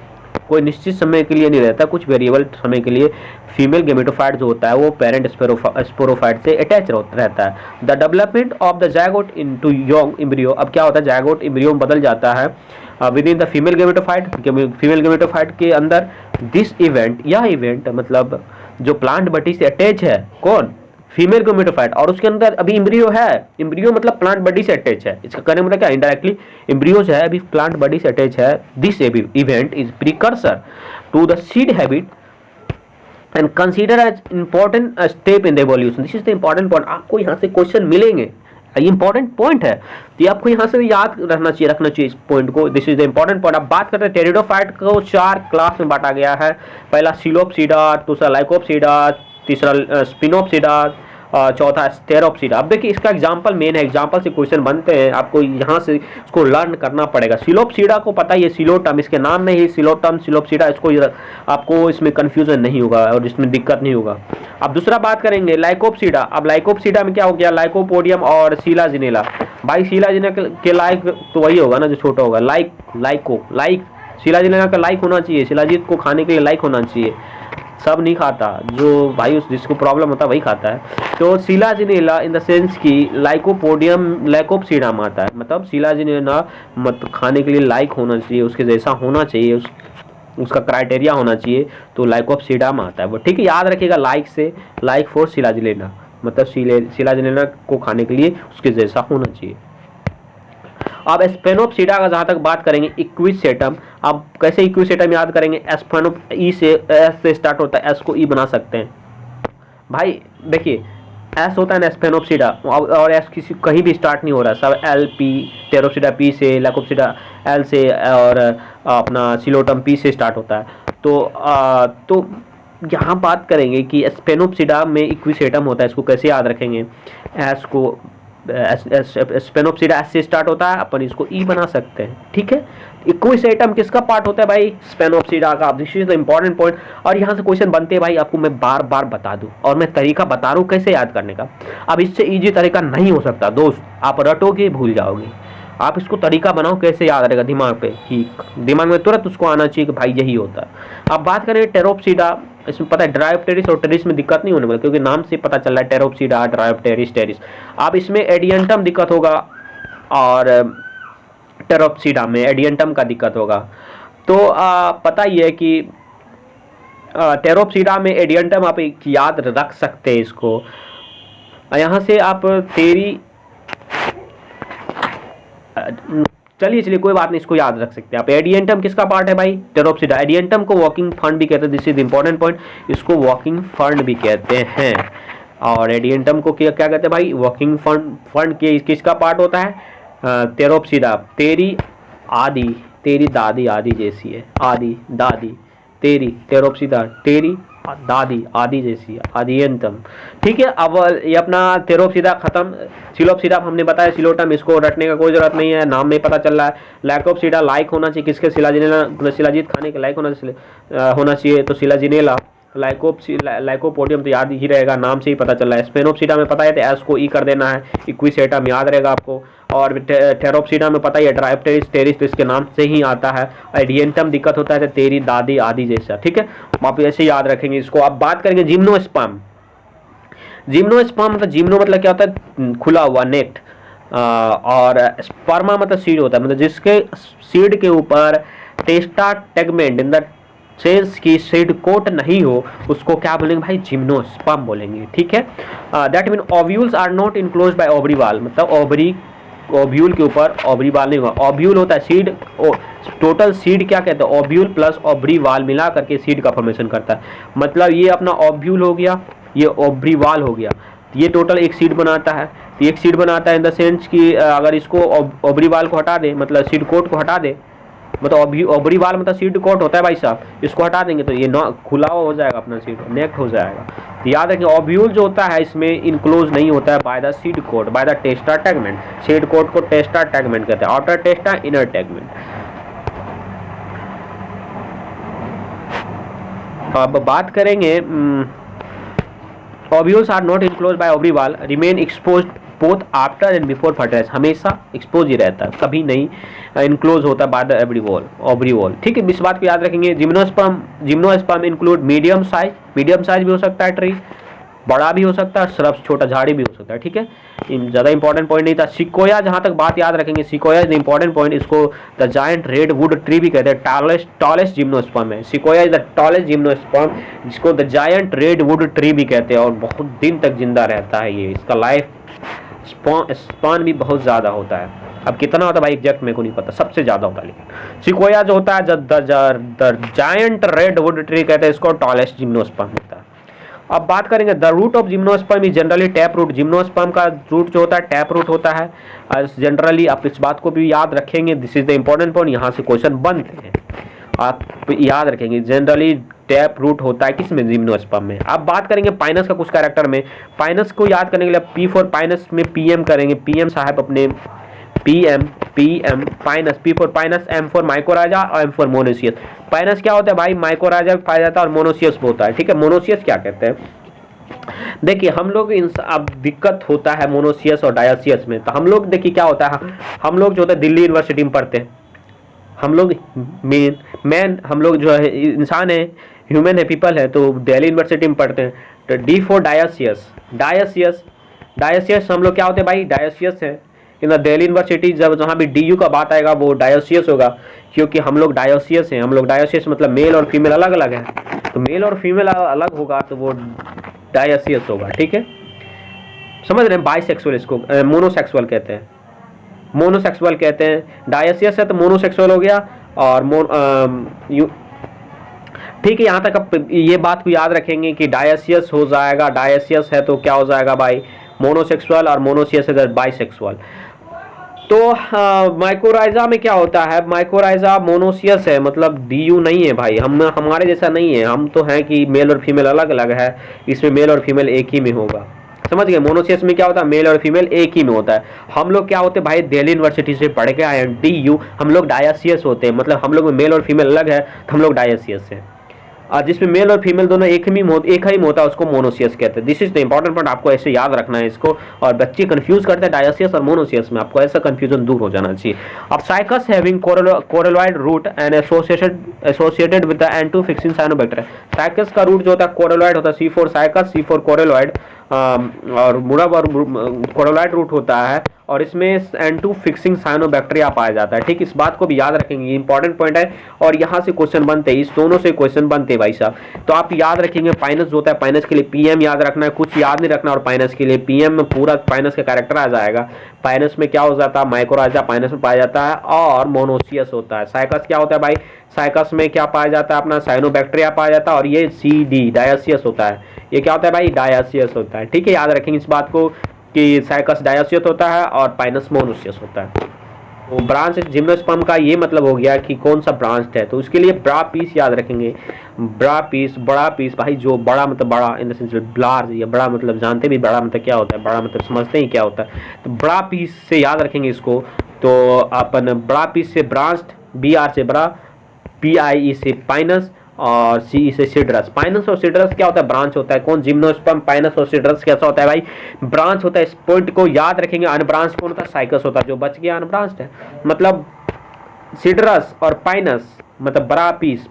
कोई निश्चित समय के लिए नहीं रहता, कुछ वेरिएबल समय के लिए फीमेल गेमेटोफाइट जो होता है वो पेरेंट स्पोरोफाइट से अटैच रहता है। The development of the zygote into young embryo. अब क्या होता है, जायगोट एम्ब्रियो में बदल जाता है with in the female gametophyte के अंदर। दिस इवेंट, यह इवेंट मतलब जो प्लांट बॉडी से अटैच है, कौन, फीमेल गेमेटोफाइट, और उसके अंदर अभी एम्ब्रियो है। एम्ब्रियो मतलब प्लांट बॉडी से अटैच है, इसका कहने मतलब क्या, इनडायरेक्टली एम्ब्रियो जो है अभी प्लांट बॉडी से अटैच है। This event is precursor to the seed habit and consider as important step in the evolution. This is the important point. आपको यहाँ से क्वेश्चन मिलेंगे, ये इंपॉर्टेंट पॉइंट है, तो आपको यहाँ से याद रखना चाहिए इस पॉइंट को। This is the important point. अब बात करते हैं टेरिडोफाइट को 4 क्लास में बांटा गया है। पहला सिलोप्सिडा, दूसरा लाइकोप्सिडा, तीसरा स्पिनोप्सिडा, चौथा स्टेरोप्सिडा। अब देखिए इसका एग्जांपल मेन है, एग्जांपल से क्वेश्चन बनते हैं, आपको यहाँ से इसको लर्न करना पड़ेगा। सिलोप्सिडा को पता है ये सिलोटम, इसके नाम में ही सिलोटम सिलोप्सिडा, इसको आपको इसमें कंफ्यूजन नहीं होगा और इसमें दिक्कत नहीं होगा। अब दूसरा बात करेंगे लाइकोप्सिडा। अब लाइकोप्सिडा में क्या हो गया, लाइकोपोडियम और सिलाजिनेला। भाई सिलाजिनेला के लाइक तो वही होगा ना जो छोटा होगा, लाइक सिलाजिनेला का लाइक होना चाहिए, शिलाजीत को खाने के लिए लाइक होना चाहिए। सब नहीं खाता, जो भाई जिसको प्रॉब्लम होता है वही खाता है। तो सिलाजिनेला इन द सेंस कि लाइकोपोडियम लाइकोप्सिडा में आता है, मतलब सिलाजिनेला मतलब खाने के लिए लाइक होना चाहिए, उसके जैसा होना चाहिए, उसका क्राइटेरिया होना चाहिए, तो लाइकोप्सिडा में आता है वो, ठीक है। याद रखिएगा लाइक फॉर सिलाजिनेला, मतलब सिलाजिनेला को खाने के लिए उसके जैसा होना चाहिए। अब स्पेनोप्सिडा का जहाँ तक बात करेंगे, इक्विसेटम। अब कैसे इक्विसेटम याद करेंगे, स्पेनोप ई से, एस से स्टार्ट होता है, एस को ई बना सकते हैं भाई। देखिए एस होता है ना स्पेनोप्सिडा, और एस किसी कहीं भी स्टार्ट नहीं हो रहा, सब एल पी, टेरोप्सिडा पी से, लाइकोप्सिडा एल से, और अपना सिलोटम पी से स्टार्ट होता है। तो यहाँ बात करेंगे कि स्पेनोप्सिडा में इक्विसेटम होता है, इसको कैसे याद रखेंगे। एस को स्पेनोप्सिडा एस से स्टार्ट होता है, अपन इसको ई बना सकते हैं, ठीक है। इक्विसेटम किसका पार्ट होता है भाई, स्पेनोप्सिडा का। This is the important point. और यहाँ से क्वेश्चन बनते हैं भाई, आपको मैं बार बार बता दूं और मैं तरीका बता रहा हूँ कैसे याद करने का। अब इससे इजी तरीका नहीं हो सकता दोस्त, आप रटोगे भूल जाओगे। आप इसको तरीका बनाओ कैसे याद रहेगा दिमाग पे, कि दिमाग में तुरंत उसको आना चाहिए कि भाई यही होता है। अब बात करें टेरोप्सिडा, इसमें पता है ड्रायोप्टेरिस और टेरिस में दिक्कत नहीं होने वाली, क्योंकि नाम से पता चल रहा है टेरोप्सिडा, ड्रायोप्टेरिस, टेरिस। अब इसमें एडियंटम दिक्कत होगा और टेरोप्सिडा में एडियंटम का दिक्कत होगा। तो पता ही है कि टेरोप्सिडा में एडियंटम आप याद रख सकते हैं इसको। यहाँ से आप तेरी चलिए कोई बात नहीं, इसको याद रख सकते हैं आप। एडियंटम किसका पार्ट है भाई, टेरोप्सिडा। एडियंटम को वॉकिंग फंड भी कहते हैं, दिस इज इंपॉर्टेंट पॉइंट, इसको वॉकिंग फंड भी कहते हैं। और एडियंटम को क्या कहते हैं भाई, वॉकिंग फंड के किसका पार्ट होता है, टेरोप्सिडा। तेरी आदि, तेरी दादी आदि जैसी है, आदि दादी, तेरी टेरोप्सिडा, तेरी दादी आदि जैसी है, आदियंतम, ठीक है। अब ये अपना टेरोप्सिडा खत्म। सिलोप्सिडा हमने बताया सिलोटम, इसको रटने का कोई जरूरत नहीं है, नाम में पता चल रहा है। लैकोप्सिडा लाइक होना चाहिए किसके, शिलाजिनेला, शिलाजीत खाने के लाइक होना चाहिए तो शिलाजिनेला। लाइकोपोडियम तो याद ही रहेगा, नाम से ही पता चल रहा है। स्पेनोप्सिडा में पता है तो एस को ई कर देना है, इक्विसेटम याद रहेगा आपको। और टेरोप्सिडा में पता ही है ड्रायोप्टेरिस, टेरिस तो इसके नाम से ही आता है। एडियंटम दिक्कत होता है तो तेरी दादी आदि जैसा, ठीक है। आप ऐसे याद रखेंगे इसको। आप बात करेंगे जिम्नोस्पर्म। जिम्नोस्पर्म मतलब, जिम्नो मतलब क्या होता है, खुला हुआ, नेक्ट। और स्पर्मा मतलब सीड होता है, मतलब जिसके सीड के ऊपर टेस्टा टेगमेंट इन द सेंस की सीड कोट नहीं हो, उसको क्या बोलेंगे भाई, जिम्नोस्पर्म बोलेंगे, ठीक है। That mean ovules are not enclosed by ovary wall, मतलब ओव्यूल के ऊपर ओवरी वाल नहीं हुआ। ओव्यूल होता है सीड, टोटल सीड क्या कहते हैं, ओव्यूल प्लस ओवरी वाल मिला करके सीड का फॉर्मेशन करता है। मतलब ये अपना ओव्यूल हो गया, ये ओवरी वाल हो गया, ये टोटल एक सीड बनाता है। तो एक सीड बनाता है इन द सेंस कि अगर इसको ओवरी वाल को हटा दे, मतलब सीड कोट को हटा दे, मतलब ओवरी वाल मतलब सीड कोट होता है भाई साहब, इसको हटा देंगे तो ये खुला हो जाएगा, अपना सीड नेक्ट हो जाएगा। तो याद रखें ओव्यूल जो होता है इसमें इनक्लोज नहीं होता है by the seed coat, by the testa tegmen. Seed coat को टेस्टा टैगमेंट कहते हैं, आउटर टेस्टा, इनर टैगमेंट। अब बात करेंगे ovules are not enclose by ovary wall, remain exposed both after and before fertilise, हमेशा एक्सपोज ही रहता है, कभी नहीं इनक्लोज होता बाय द ओवरी वॉल, ठीक है। इस बात को याद रखेंगे। जिम्नोस्पर्म इंक्लूड मीडियम साइज भी हो सकता है ट्री, बड़ा भी हो सकता है, श्रब्स छोटा झाड़ी भी हो सकता है, ठीक है। ज़्यादा इंपॉर्टेंट पॉइंट नहीं था। सिकोया, जहाँ तक बात याद रखेंगे, Sequoia is the important point, इसको the giant redwood tree भी कहते हैं, टॉलेस्ट जिम्नोस्पर्म है। Sequoia is the tallest gymnosperm, जिसको the giant redwood tree भी कहते हैं, और बहुत दिन तक जिंदा रहता है ये, इसका लाइफ स्पान भी बहुत ज़्यादा होता है। अब कितना होता है भाई एग्जैक्ट मेरे को नहीं पता, सबसे ज़्यादा होता है। लेकिन सिकोया जो होता है the giant redwood tree कहते हैं इसको, टॉलेस्ट जिम्नोस्पर्म होता है। अब बात करेंगे the root of gymnosperm is generally tap root. Gymnosperm का रूट जो होता है टैप रूट होता है जनरली, आप इस बात को भी याद रखेंगे, this is the important point, यहाँ से क्वेश्चन बनते हैं, आप याद रखेंगे। जनरली टैप रूट होता है किसमें, जिम्नोस्पर्म में। अब बात करेंगे पाइनस का कुछ कैरेक्टर में। पाइनस को याद करने के लिए पी फॉर पाइनस में पीएम करेंगे, पीएम साहब अपने PM pinus, P for pinus, M for mycorrhiza और एम फॉर मोनोसियस। पाइनस क्या होता है भाई, माइकोराजा भी पाया जाता है और मोनोसियस भी होता है, ठीक है। मोनोसियस क्या कहते हैं, देखिए हम लोग अब दिक्कत होता है मोनोसियस और डायोसियस में। तो हम लोग देखिए क्या होता है, हम लोग जो होता है दिल्ली यूनिवर्सिटी में पढ़ते हैं, हम लोग मैन हम लोग जो है इंसान है, ह्यूमन है, पीपल है, तो दिल्ली यूनिवर्सिटी में पढ़ते हैं। तो डी फॉर डायोसियस, डायोसियस हम लोग क्या होते हैं भाई, डायोसियस है इन द दिल्ली यूनिवर्सिटी। जब जहाँ भी डी यू का बात आएगा वो डायोसियस होगा, क्योंकि हम लोग डायोसियस हैं। हम लोग डायोसियस मतलब मेल और फीमेल अलग अलग है, तो मेल और फीमेल अलग होगा तो वो डायोसियस होगा, ठीक है। समझ रहे हैं, बाइसेक्सुअल इसको मोनोसेक्सुअल कहते हैं, मोनोसेक्सुअल कहते हैं। डायोसियस है तो मोनोसेक्सुअल हो गया, और ठीक है। यहाँ तक अब ये बात को याद रखेंगे कि डायोसियस हो जाएगा, डायोसियस है तो क्या हो जाएगा भाई, मोनोसेक्सुअल, और मोनोसियस है बाइसेक्सुअल। तो माइकोराइजा में क्या होता है, माइकोराइजा मोनोसियस है, मतलब डीयू नहीं है भाई, हम हमारे जैसा नहीं है, हम तो हैं कि मेल और फीमेल अलग अलग है, इसमें मेल और फीमेल एक ही में होगा। समझ गए, मोनोसियस में क्या होता है, मेल और फीमेल एक ही में होता है। हम लोग क्या होते हैं भाई, दिल्ली यूनिवर्सिटी से पढ़ के आए हैं, डीयू, हम लोग डायसियस होते हैं, मतलब हम लोग में मेल और फीमेल अलग है, तो हम लोग डायसियस है। जिसमें मेल और फीमेल दोनों एक ही में होता है, उसको मोनोसियस कहते हैं। This is the important point, आपको ऐसे याद रखना है इसको। और बच्चे कंफ्यूज करते हैं डायसियस और मोनोसियस में, आपको ऐसा कंफ्यूजन दूर हो जाना चाहिए। अब Cycas having coralloid root and associated with the N2 fixing cyanobacteria. Cycas का रूट जो होता है कोरेलॉइड होता है, C4 साइकस, C4 कोरेलॉइड, और मुड़ा कोरेलॉइड रूट होता है, और इसमें N2 फिक्सिंग साइनोबैक्टीरिया पाया जाता है। ठीक, इस बात को भी याद रखेंगे, ये इंपॉर्टेंट पॉइंट है, और यहाँ से क्वेश्चन बनते हैं, इस दोनों से क्वेश्चन बनते हैं भाई साहब। तो आप याद रखेंगे, पाइनस जो होता है, पाइनस के लिए पीएम याद रखना है, कुछ याद नहीं रखना, और पाइनस के लिए पीएम में पूरा पाइनस का कैरेक्टर आ जाएगा। पाइनस में क्या हो जाता है, माइकोराइजा पाइनस में पाया जाता है, और मोनोसियस होता है। साइकस क्या होता है भाई, साइकस में क्या पाया जाता है, अपना साइनोबैक्टीरिया पाया जाता है, और ये CD डायसियस होता है। ये क्या होता है भाई, डायसियस होता है। ठीक है, याद रखेंगे इस बात को कि साइकस डायसियस होता है और पाइनस मोनोसियस होता है। तो ब्रांच जिम्नोस्पर्म का ये मतलब हो गया कि कौन सा ब्रांच है, तो उसके लिए ब्रा पीस याद रखेंगे। ब्रा पीस, बड़ा पीस भाई, जो बड़ा मतलब बड़ा इन द सेंस लार्ज, या बड़ा मतलब जानते भी बड़ा मतलब क्या होता है, बड़ा मतलब समझते ही क्या होता है, तो बड़ा पीस से याद रखेंगे इसको। तो अपन बड़ा पीस से ब्रांच, BR से बड़ा, PIE से पाइनस, और CE से सिड्रस। पाइनस और सिड्रस क्या होता है, ब्रांच होता है। कौन, जिम्नोस्पर्म, पाइनस और सिड्रस कैसा होता है भाई, ब्रांच होता है। इस पॉइंट को याद रखेंगे। अनब्रांच कौन होता है, साइकस होता है, जो बच गया अनब्रांच है। मतलब सिड्रस और पाइनस मतलब बड़ा पीस,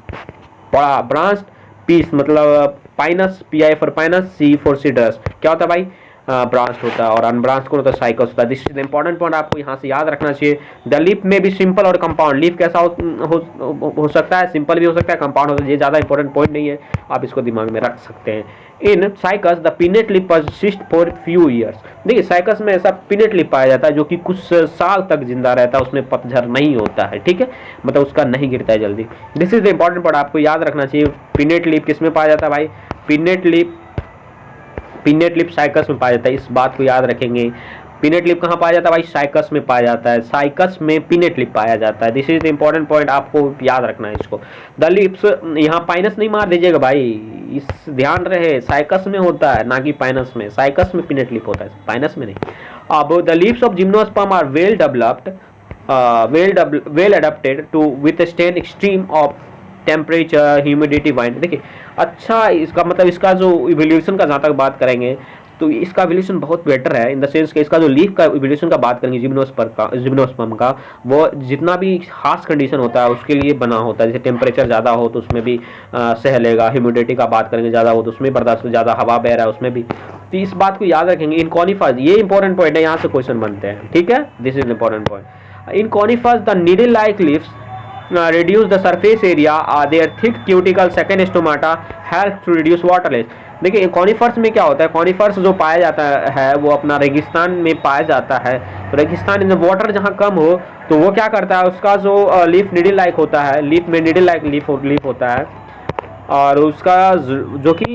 बड़ा ब्रांच, पीस मतलब Pinus, PI for Pinus, C for Cedrus, क्या होता है भाई, ब्रांच होता है। और अनब्रांच को होता है साइकस होता है। दिस इज इंपॉर्टेंट पॉइंट, आपको यहाँ से याद रखना चाहिए। द लीफ में भी सिंपल और कंपाउंड, लीफ कैसा हो सकता है, सिंपल भी हो सकता है, कंपाउंड हो सकता है, ये ज़्यादा इंपॉर्टेंट पॉइंट नहीं है, आप इसको दिमाग में रख सकते हैं। इन cycas the pinnate leaf persist for few years. देखिए साइकस में ऐसा पिनेट लीफ पाया जाता है जो कि कुछ साल तक जिंदा रहता है, उसमें पतझड़ नहीं होता है। ठीक है, मतलब उसका नहीं गिरता है जल्दी। This is the important point, आपको याद रखना चाहिए। पिनेट लीफ किस में पाया जाता है भाई, पिनेट लीफ साइकस में पाया जाता है, इस बात को याद रखेंगे। पिनेट लीफ कहाँ पाया जाता है भाई, साइकस में पाया जाता है, साइकस में पिनेट लीफ पाया जाता है। This is the important point, आपको याद रखना है इसको। द लीव्स, यहाँ पाइनस नहीं मार दीजिएगा भाई, इस ध्यान रहे, साइकस में होता है ना कि पाइनस में। साइकस में पिनेट लीफ होता है, पाइनस में नहीं। अब the leaves of gymnosperm are well developed, well adapted to withstand extreme of temperature, humidity, wind. देखिए अच्छा, इसका मतलब इसका जो इवोल्यूशन का जहाँ तक बात करेंगे तो इसका इवोल्यूशन बहुत बेटर है, इन द सेंस कि इसका जो लीफ का इवोल्यूशन का बात करेंगे जिम्नोस्पर्म का, वो जितना भी हार्श कंडीशन होता है उसके लिए बना होता है। जैसे टेम्परेचर ज़्यादा हो तो उसमें भी सह लेगा, ह्यूमिडिटी का बात करेंगे ज़्यादा हो तो उसमें बर्दाश्त, ज़्यादा हवा बह रहा है उसमें भी। तो इस बात को याद रखेंगे। इन कॉनिफर्स, ये इंपॉर्टेंट पॉइंट है, यहाँ से क्वेश्चन बनते हैं। ठीक है, this is important point. In conifers the needle like leaves reduce the surface area, their thick cuticle second stomata help to reduce water loss। देखिए कॉनिफर्स में क्या होता है, कॉनिफर्स जो पाया जाता है वो अपना रेगिस्तान में पाया जाता है। तो रेगिस्तान में वाटर जहाँ कम हो तो वो क्या करता है, उसका जो लीफ निडल लाइक होता है, लीफ में निडल लाइक लीफ होता है, और उसका जो कि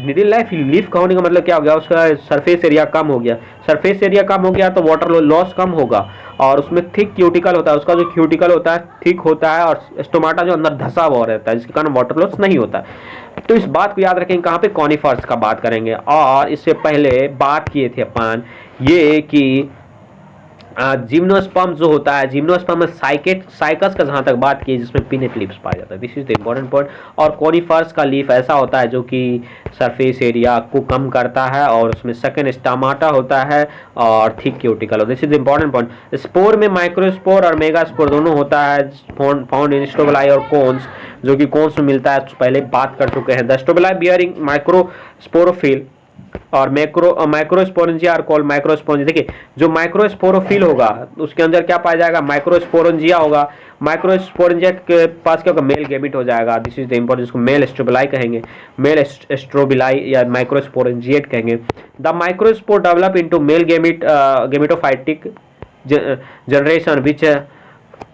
निडल लाइफ लीफ का होने का मतलब क्या हो गया, उसका सरफेस एरिया कम हो गया। सरफेस एरिया कम हो गया तो वाटर लॉस कम होगा, और उसमें थिक क्यूटिकल होता है, उसका जो क्यूटिकल होता है थिक होता है, और स्टोमाटा जो अंदर धसा हुआ रहता है, जिसके कारण वाटर लॉस नहीं होता। तो इस बात को याद रखेंगे, कहाँ पे, कॉनिफर्स का बात करेंगे। और इससे पहले बात किए थे अपन ये कि जिम्नोस्पर्म जो होता है, जिम्नोस्पर्म में साइकस का जहाँ तक बात की जिसमें पिनेट लीव्स पाया जाता है। This is the important point. और कॉनिफर्स का लीफ ऐसा होता है जो कि सरफेस एरिया को कम करता है, और उसमें सेकंड स्टामाटा होता है और थिक क्यूटिकल होता है। This is the important point. Spore में माइक्रोस्पोर और मेगास्पोर दोनों होता है, फाउंड इन स्टोबेलाई और कोन्स, जो कि कोन्स में मिलता है, पहले बात कर चुके हैं। द स्टोबेलाई बियरिंग माइक्रोस्पोरोफिल और माइक्रोस्पोरेंजिया आर कॉल्ड माइक्रोस्पोरेंजिया। देखिए जो माइक्रोस्पोरोफिल होगा उसके अंदर क्या पाया जाएगा, माइक्रोस्पोरेंजिया होगा। माइक्रोस्पोरेंजिया के पास क्या होगा, मेल गैमेट हो जाएगा। दिस इज द इंपॉर्टेंट, जिसको मेल स्ट्रोबिलाई कहेंगे, मेल स्ट्रोबिलाई या माइक्रोस्पोरेंजिएट कहेंगे। The microspore develop into male gametophytic generation which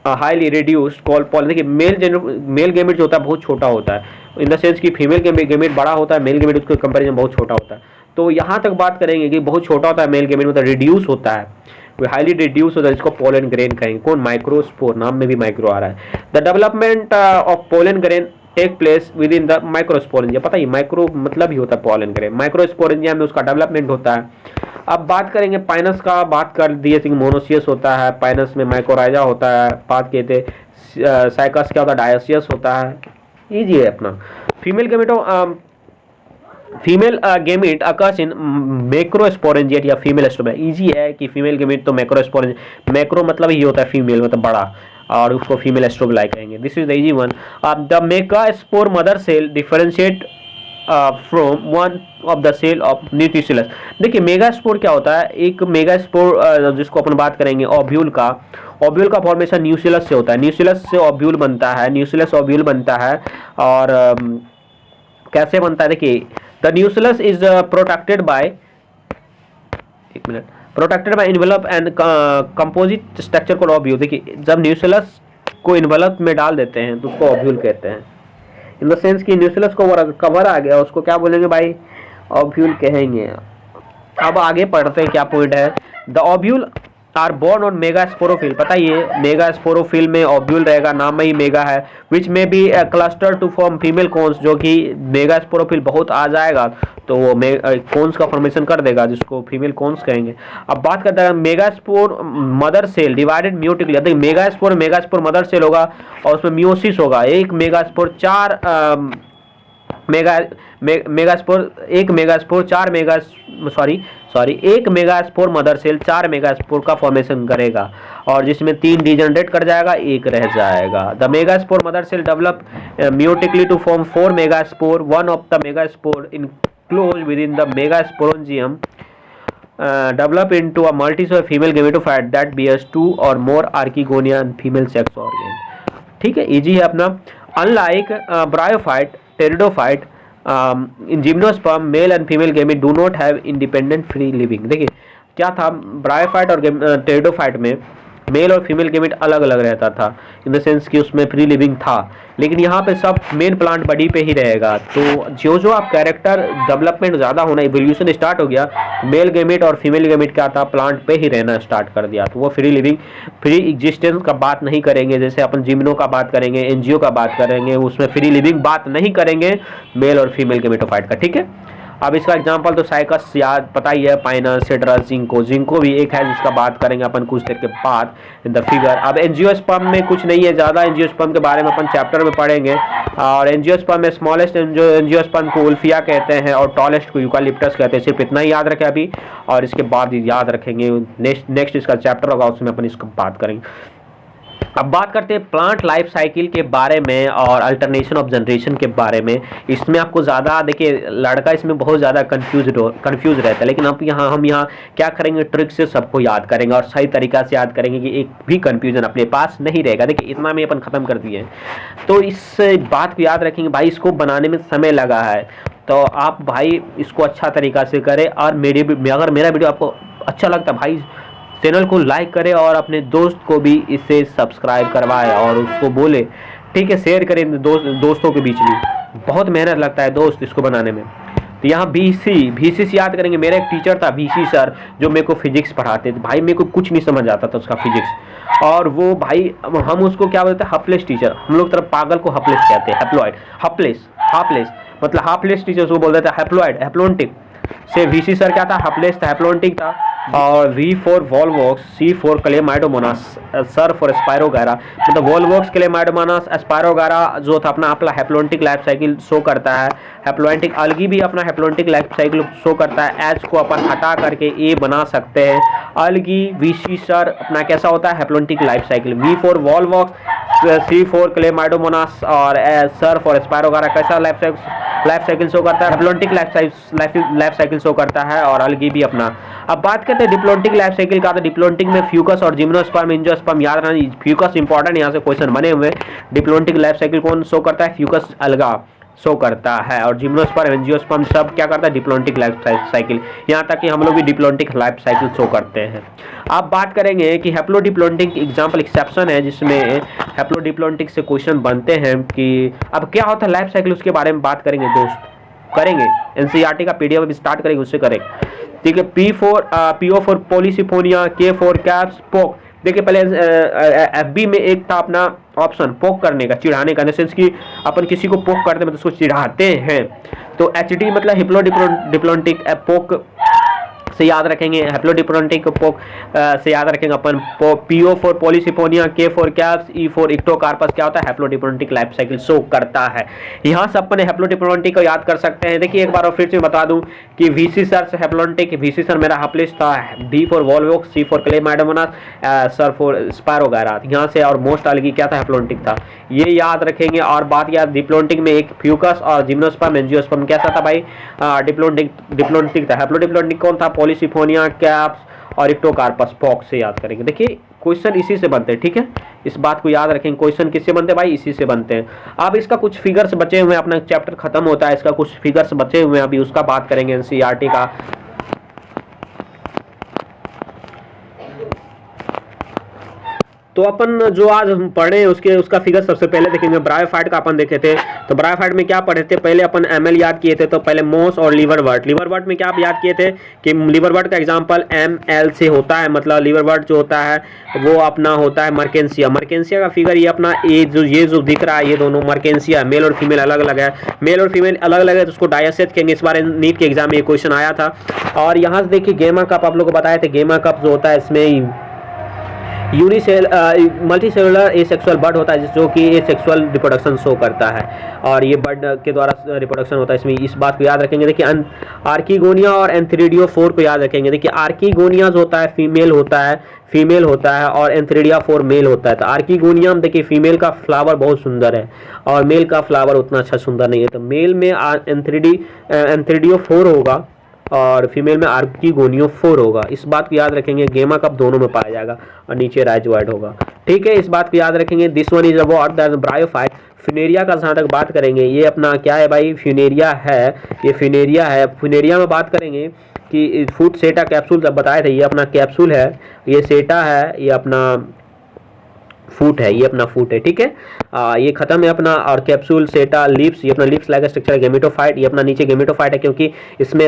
highly reduced call pollen. देखिए मेल गेमेट जो होता है बहुत छोटा होता है, इन द सेंस कि फीमेल गेमेट बड़ा होता है, मेल गेमेट उसके कंपैरिजन बहुत छोटा होता है। तो यहाँ तक बात करेंगे कि बहुत छोटा होता है मेल गेमेट, मतलब रिड्यूस होता है, हाईली रिड्यूस होता है, जिसको पोलन ग्रेन कहेंगे। कौन? माइक्रोस्पोर, नाम में भी माइक्रो आ रहा है। The development of pollen grain take place within the microsporangia. पता ही माइक्रो मतलब ही होता है पोलन ग्रेन, माइक्रोस्पोरेंजिया में उसका डेवलपमेंट होता है। अब बात करेंगे पाइनस का, बात कर दिए थे मोनोसियस होता है, पाइनस में माइकोराइजा होता है, बात किए थे साइकस क्या होता है, डायोसियस होता है। इजी है अपना। फीमेल गेमिट अकर्स इन मैक्रोस्पोरेंजिएट या फीमेल एस्ट्रोबिया। इजी है कि फीमेल गेमिट तो मैक्रोस्पोरेंजिएट, मैक्रो मतलब ही होता है फीमेल मतलब बड़ा, और उसको फीमेल एस्ट्रोबिया कहेंगे। This is the easy one. The megaspore mother cell differentiate from one of the cell of nucleus. देखिए मेगास्पोर क्या होता है, एक मेगास्पोर जिसको अपन बात करेंगे ओव्यूल का, ओव्यूल का फॉर्मेशन न्यूक्लियस से होता है, न्यूक्लियस से ओव्यूल बनता है, न्यूक्लियस ओव्यूल बनता है। और कैसे बनता है देखिए, the nucleus is protected by, एक minute, protected by envelope and composite structure को ओव्यूल। देखिए जब न्यूक्लियस को इन्वेलप में डाल देते हैं तो उसको ओव्यूल कहते हैं। इन द सेंस कि न्यूक्लियस को कवर आ गया, उसको क्या बोलेंगे भाई? ओव्यूल कहेंगे। अब आगे पढ़ते हैं क्या पॉइंट है। The ovule are borne on megasporophyll. पता ही है मेगास्पोरोफिल में ओव्यूल रहेगा, नाम में ही मेगा है, विच में be cluster to form female cones. जो कि मेगास्पोरोफिल बहुत आ जाएगा तो वो कोन्स का फॉर्मेशन कर देगा, जिसको फीमेल कोन्स कहेंगे। अब बात करते हैं megaspore mother cell divided meiotically. Megaspore mother cell होगा और उसमें म्यूसिस होगा। एक मेगास्पोर चार एक मेगास्पोर मदर सेल 4 मेगास्पोर का फॉर्मेशन करेगा, और जिसमें 3 डिजनरेट कर जाएगा, एक रह जाएगा। The megaspore mother cell develop meiotically to form 4 megaspore. One of the megaspore enclose within the megasporangium develop into a multi-cell female gametophyte that bears 2 or more archegonia and female sex organ। ठीक है, easy है अपना। Unlike bryophyte, pteridophyte, in gymnosperm mail and female gamete do not have independent free living. देखिए क्या था, bryophyte और pteridophyte में mail और फीमेल गेमेट अलग अलग रहता था, इन द सेंस कि उसमें फ्री लिविंग था। लेकिन यहाँ पे सब मेन प्लांट बॉडी पे ही रहेगा। तो जो जो आप कैरेक्टर डेवलपमेंट ज़्यादा होना, इवोल्यूशन स्टार्ट हो गया, मेल गेमेट और फीमेल गेमेट क्या था, प्लांट पे ही रहना स्टार्ट कर दिया। तो वो फ्री लिविंग, फ्री एग्जिस्टेंस का बात नहीं करेंगे। जैसे अपन जिम्नो का बात करेंगे, एनजीओ का बात करेंगे, उसमें फ्री लिविंग बात नहीं करेंगे मेल और फीमेल गेमेटोफाइट का। ठीक है, अब इसका एग्जांपल तो साइकस याद पता ही है, पाइनस, सिट्रस, जिंको भी एक है जिसका बात करेंगे अपन कुछ देर के बाद इन द फिगर। अब एंजियोस्पर्म में कुछ नहीं है ज़्यादा, एंजियोस्पर्म के बारे में अपन चैप्टर में पढ़ेंगे। और एंजियोस्पर्म में स्मॉलेस्ट एंजियोस्पर्म को उल्फिया कहते हैं और टॉलेस्ट को यूकालिप्टस कहते हैं। सिर्फ इतना ही याद रखें अभी, और इसके बाद याद रखेंगे नेक्स्ट इसका चैप्टर होगा, उसमें अपन इसको बात करेंगे। अब बात करते हैं प्लांट लाइफ साइकिल के बारे में और अल्टरनेशन ऑफ जनरेशन के बारे में। इसमें आपको ज़्यादा देखिए लड़का इसमें बहुत ज़्यादा कंफ्यूज रहता है, लेकिन हम यहाँ क्या करेंगे, ट्रिक से सबको याद करेंगे और सही तरीक़ा से याद करेंगे कि एक भी कंफ्यूजन अपने पास नहीं रहेगा। देखिए इतना में अपन ख़त्म कर दिए। तो इस बात को याद रखेंगे भाई, इसको बनाने में समय लगा है, तो आप भाई इसको अच्छा तरीक़ा से करें। और अगर मेरा वीडियो आपको अच्छा लगता है भाई, चैनल को लाइक करें और अपने दोस्त को भी इसे सब्सक्राइब करवाएं और उसको बोले, ठीक है, शेयर करें दोस्तों के बीच में। बहुत मेहनत लगता है दोस्त इसको बनाने में। तो यहाँ VC से याद करेंगे। मेरा एक टीचर था VC सर, जो मेरे को फिजिक्स पढ़ाते थे। भाई मेरे को कुछ नहीं समझ आता था उसका फिजिक्स, और वो भाई हम उसको क्या बोलते हैं, हपलेस टीचर। हम लोग तरफ पागल को हपलेस कहते हैं, हैप्लॉइड, हाफलेस मतलब हाफलेस टीचर उसको बोलते थे, हैप्लॉइड, हैप्लोन्टिक से VC सर क्या था, हपलेस था, हैप्लोन्टिक था। और V for Volvox, C for Chlamydomonas, sir for spirogyra, मतलब वॉलवॉक्स, क्लेमाइडोमोनास, स्पायरोगायरा जो था अपना हैप्लोन्टिक लाइफ साइकिल शो करता है। हैप्लोन्टिक अलगी भी अपना हैप्लोन्टिक लाइफ साइकिल शो करता है। H को अपन हटा करके A बना सकते हैं। अलगी VC सर अपना कैसा होता है, haplontic life cycle. V for Volvox, C for Chlamydomonas और सर फॉर स्पायरोगायरा कैसा लाइफ साइकिल शो करता है, हैप्लोन्टिक लाइफ साइकिल शो करता है। और अलगी भी अपना। अब बात करते हैं डिप्लोन्टिक लाइफ साइकिल का। तो डिप्लोन्टिक में फ्यूकस और जिम्नोस्पर्म, एंजियोस्पर्म याद रखना, फ्यूकस इंपॉर्टेंट, यहाँ से क्वेश्चन बने हुए। डिप्लोन्टिक लाइफ साइकिल कौन शो करता है, फ्यूकस अलगा शो करता है। और जिम्नोस्पर्म, एंजियोस्पर्म सब क्या करता है, डिप्लोन्टिक लाइफ साइकिल। यहाँ तक कि हम लोग भी डिप्लोन्टिक लाइफ साइकिल शो करते हैं। अब बात करेंगे कि हैप्लोडिप्लोन्टिक एग्जाम्पल एक्सेप्शन है, जिसमें हैप्लोडिप्लोन्टिक से क्वेश्चन बनते हैं कि अब क्या होता है लाइफ साइकिल, उसके बारे में बात करेंगे दोस्त, करेंगे। NCERT का PDF अभी स्टार्ट करेंगे, उससे करेंगे। ठीक है। PO for Polysiphonia, K for caps, पोक। देखिए पहले FB में एक था अपना ऑप्शन पोक करने का, चिढ़ाने का, इन सेंस कि अपन किसी को पोक करते हैं मतलब उसको चिढ़ाते हैं। तो HD मतलब हिप्नोडिप्लोटिक पोक से याद रखेंगे, हेप्लोडिप्लोटिक पोक से याद रखेंगे अपन। PO for Polysiphonia, K for kelps, E for Ectocarpus क्या होता है, हेप्लोडिप्लोटिक लाइफ साइकिल शो करता है। यहाँ से अपन हेप्लोडिप्लोटिक को याद कर सकते हैं। देखिए एक बार और फिर से बता दूं कि VC सर से हेप्लोडिप्लोटिक, VC सर मेरा हप्लिस्ट था, D for Volvox, C for Chlamydomonas, sir for Spirogyra. यहाँ से और मोस्ट अलगी क्या था, हेप्लोडिप्लोटिक था, ये याद रखेंगे। और बात याद डिप्लोटिक में एक फ्यूकस और जिम्नोस्पर्म एंजियोस्पर्म कैसा था भाई, डिप्लोटिक था। हेप्लोडिप्लोटिक कौन था, पॉलीसिफोनिया, कैप्स और इक्टोकार्पस, पोक से याद करेंगे। देखिए क्वेश्चन इसी से बनते हैं, ठीक है, इस बात को याद रखेंगे। क्वेश्चन किससे बनते हैं भाई, इसी से बनते हैं। अब इसका कुछ फिगर्स बचे हुए हैं, अपना चैप्टर खत्म होता है, इसका कुछ फिगर्स बचे हुए हैं, अभी उसका बात करेंगे NCERT का। तो अपन जो आज हम पढ़े उसका फिगर सबसे पहले देखेंगे। ब्रायोफाइट का अपन देखे थे, तो ब्रायोफाइट में क्या पढ़े थे, पहले अपन ML याद किए थे। तो पहले मोस और लिवरवर्ट में क्या आप याद किए थे कि लिवरवर्ट का एग्जांपल ML से होता है, मतलब लिवरवर्ट जो होता है वो अपना होता है मर्केंसिया का फिगर ये अपना ये जो दिख रहा है, ये दोनों मर्केंसिया, मेल और फीमेल अलग अलग है, मेल और फीमेल अलग अलग है, तो उसको डायसेट कहेंगे। इस बार नीट के एग्जाम में ये क्वेश्चन आया था। और यहाँ से देखिए गेमा कप आप लोग को बताए थे, गेमा कप जो होता है इसमें मल्टीसेलुलर एसेक्सुअल बर्ड होता है जो कि एसेक्सुअल रिप्रोडक्शन शो करता है, और ये बर्ड के द्वारा रिप्रोडक्शन होता है। इसमें इस बात को याद रखेंगे। देखिए आर्कीगोनिया और एंथ्रिडियोफोर को याद रखेंगे। देखिए आर्कीगोनिया जो होता है फीमेल होता है और एंथ्रिडियोफोर मेल होता है। तो आर्कीगोनिया में देखिए फीमेल का फ्लावर बहुत सुंदर है और मेल का फ्लावर उतना अच्छा सुंदर नहीं है। तो मेल में एंथ्रिडियोफोर होगा और फीमेल में आर्कीगोनियोफोर होगा। इस बात को याद रखेंगे। गेमा कप दोनों में पाया जाएगा और नीचे राइजोइड होगा, ठीक है। इस बात को याद रखेंगे। This one is about the bryophyte. Funaria का जहाँ तक बात करेंगे, ये अपना क्या है भाई, फ्यूनेरिया है, ये फ्यूनेरिया है। फ्यूनेरिया में बात करेंगे कि फूड सेटा कैप्सूल जब बताए थे, ये अपना कैप्सूल है, ये सेटा है, ये अपना फूट है, ये अपना फूट है, ठीक है। ये खत्म है अपना। और कैप्सूल सेटा लिप्स, ये अपना लिप्स लाइक स्ट्रक्चर है। गेमेटोफाइट, ये अपना नीचे गेमेटोफाइट है क्योंकि इसमें